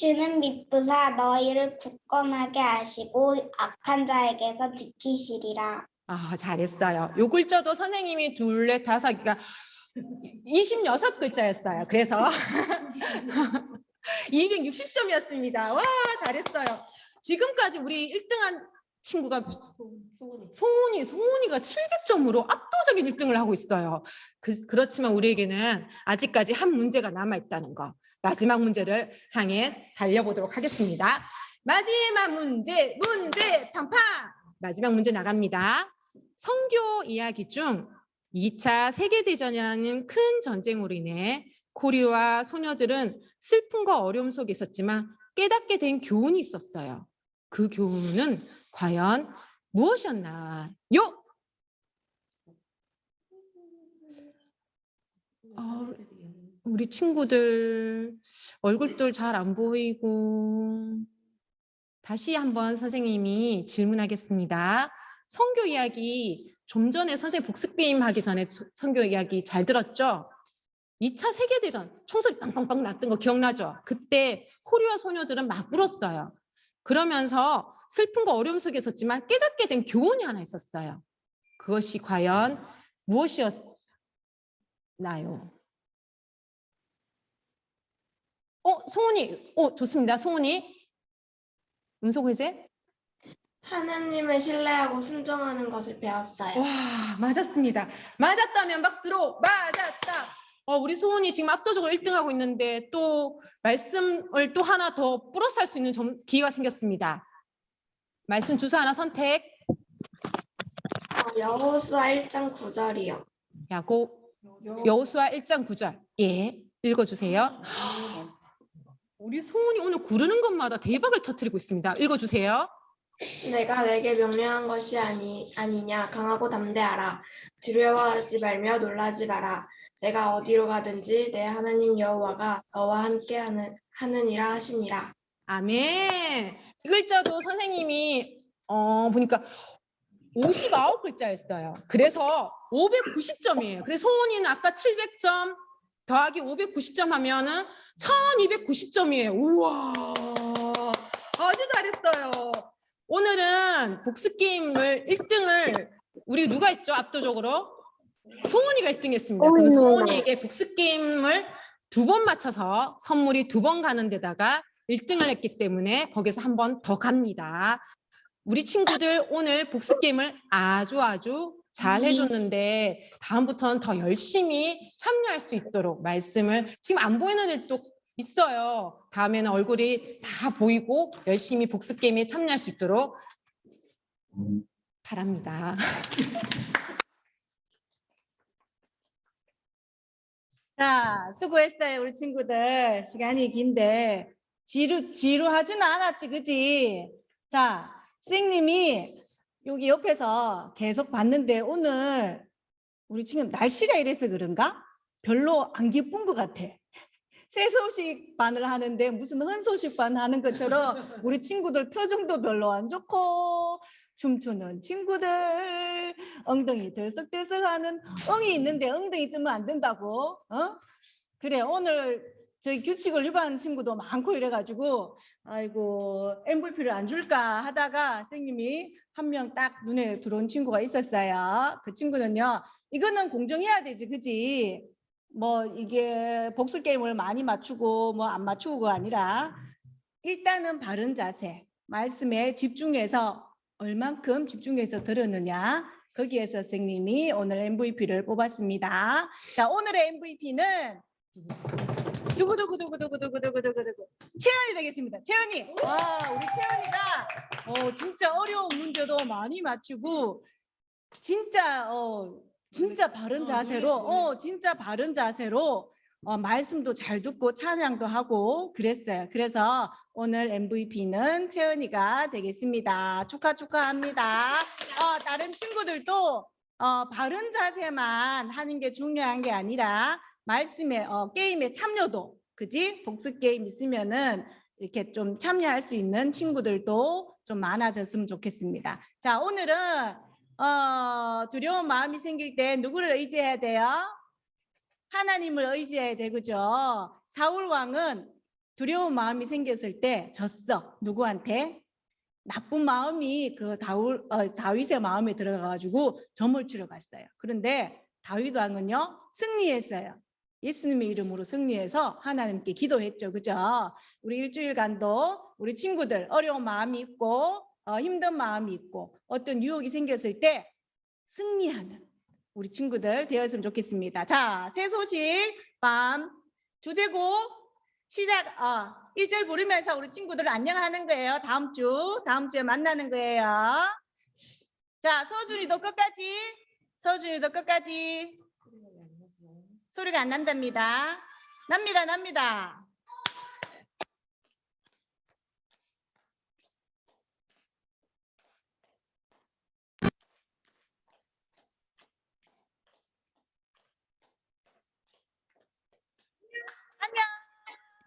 주는 미쁘사 너희를 굳건하게 하시고 악한 자에게서 지키시리라. 아, 잘했어요. 요 글자도 선생님이 둘, 넷, 다섯, 그러니까 26글자였어요. 그래서 260점이었습니다. 와, 잘했어요. 지금까지 우리 1등한 친구가 송은이가 700점으로 압도적인 1등을 하고 있어요. 그렇지만 우리에게는 아직까지 한 문제가 남아있다는 거. 마지막 문제를 향해 달려보도록 하겠습니다. 마지막 문제 팡팡! 마지막 문제 나갑니다. 선교 이야기 중 2차 세계대전이라는 큰 전쟁으로 인해 코리와 소녀들은 슬픔과 어려움 속에 있었지만 깨닫게 된 교훈이 있었어요. 그 교훈은 과연 무엇이었나요? 우리 친구들 얼굴들 잘 안 보이고 다시 한번 선생님이 질문하겠습니다. 선교 이야기 좀 전에 선생님 복습 게임 하기 전에 선교 이야기 잘 들었죠? 2차 세계대전 총소리 빵빵빵 났던 거 기억나죠? 그때 코리아 소녀들은 막 울었어요. 그러면서 슬픔과 어려움 속에 있었지만 깨닫게 된 교훈이 하나 있었어요. 그것이 과연 무엇이었나요? 송은이. 좋습니다. 송은이. 음속 회제. 하나님을 신뢰하고 순종하는 것을 배웠어요. 와, 맞았습니다. 맞았다면 박수로 맞았다. 우리 소은이 지금 압도적으로 1등하고 있는데 또 말씀을 또 하나 더 플러스 할 수 있는 기회가 생겼습니다. 말씀 주소 하나 선택. 여호수아 1장 9절이요. 여호수아 1장 9절. 예, 읽어주세요. 우리 소은이 오늘 고르는 것마다 대박을 터뜨리고 있습니다. 읽어주세요. 내가 내게 명령한 것이 아니냐. 강하고 담대하라. 두려워하지 말며 놀라지 마라. 내가 어디로 가든지 내 하나님 여호와가 너와 함께 하느니라 하시니라. 아멘. 이 글자도 선생님이 보니까 59글자였어요. 그래서 590점이에요. 그래서 소은이는 아까 700점 더하기 590점 하면은 1290점이에요. 우와. 아주 잘했어요. 오늘은 복습 게임을 1등을 우리 누가 했죠? 압도적으로? 송은이가 1등 했습니다. 그럼 송은이에게 복습 게임을 2번 맞춰서 선물이 2번 가는 데다가 1등을 했기 때문에 거기서 한 번 더 갑니다. 우리 친구들 오늘 복습 게임을 아주 잘 해줬는데 다음부터는 더 열심히 참여할 수 있도록 말씀을 지금 안 보이는 일도 있어요. 다음에는 얼굴이 다 보이고 열심히 복습 게임에 참여할 수 있도록 바랍니다. 자, 수고했어요, 우리 친구들. 시간이 긴데 지루하지는 않았지, 그지? 자, 선생님이 여기 옆에서 계속 봤는데 오늘 우리 친구 날씨가 이래서 그런가? 별로 안 기쁜 것 같아. 새 소식 반을 하는데 무슨 헌 소식 반 하는 것처럼 우리 친구들 표정도 별로 안 좋고 춤추는 친구들 엉덩이 들썩들썩하는 엉이 있는데 엉덩이 뜨면 안 된다고. 그래 오늘 저희 규칙을 위반한 친구도 많고 이래가지고 아이고 MVP를 안 줄까 하다가 선생님이 한 명 딱 눈에 들어온 친구가 있었어요. 그 친구는요. 이거는 공정해야 되지 그지? 뭐 이게 복수 게임을 많이 맞추고 뭐 안 맞추고가 아니라 일단은 바른 자세 말씀에 집중해서 얼만큼 집중해서 들었느냐 거기에서 선생님이 오늘 MVP를 뽑았습니다. 자 오늘의 MVP는 두구두구두구두구두구두구두구 채연이 되겠습니다. 채연이. 와 우리 채연이가 진짜 어려운 문제도 많이 맞추고 진짜 바른 자세로 진짜 바른 자세로 말씀도 잘 듣고 찬양도 하고 그랬어요. 그래서 오늘 MVP는 채연이가 되겠습니다. 축하합니다. 다른 친구들도 바른 자세만 하는 게 중요한 게 아니라 말씀에 게임에 참여도 그지? 복습 게임 있으면은 이렇게 좀 참여할 수 있는 친구들도 좀 많아졌으면 좋겠습니다. 자 오늘은 두려운 마음이 생길 때 누구를 의지해야 돼요? 하나님을 의지해야 돼, 그죠? 사울 왕은 두려운 마음이 생겼을 때 졌어. 누구한테? 나쁜 마음이 그 다윗의 마음에 들어가가지고 점을 치러 갔어요. 그런데 다윗 왕은요 승리했어요. 예수님의 이름으로 승리해서 하나님께 기도했죠. 그죠? 우리 일주일간도 우리 친구들 어려운 마음이 있고 힘든 마음이 있고 어떤 유혹이 생겼을 때 승리하는 우리 친구들 되었으면 좋겠습니다. 자, 새 소식 밤 주제곡 시작 1절 부르면서 우리 친구들 안녕하는 거예요. 다음 주에 만나는 거예요. 자, 서준이도 끝까지. 소리가 안 난답니다. 납니다.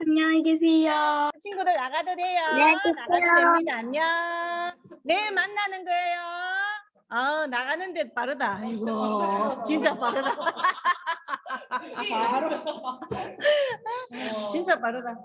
안녕히 계세요. 친구들 나가도 돼요. 네, 나가도 됐어요. 됩니다. 안녕. 내일 만나는 거예요. 나가는데 빠르다. 아이고, 진짜 빠르다. 진짜 빠르다.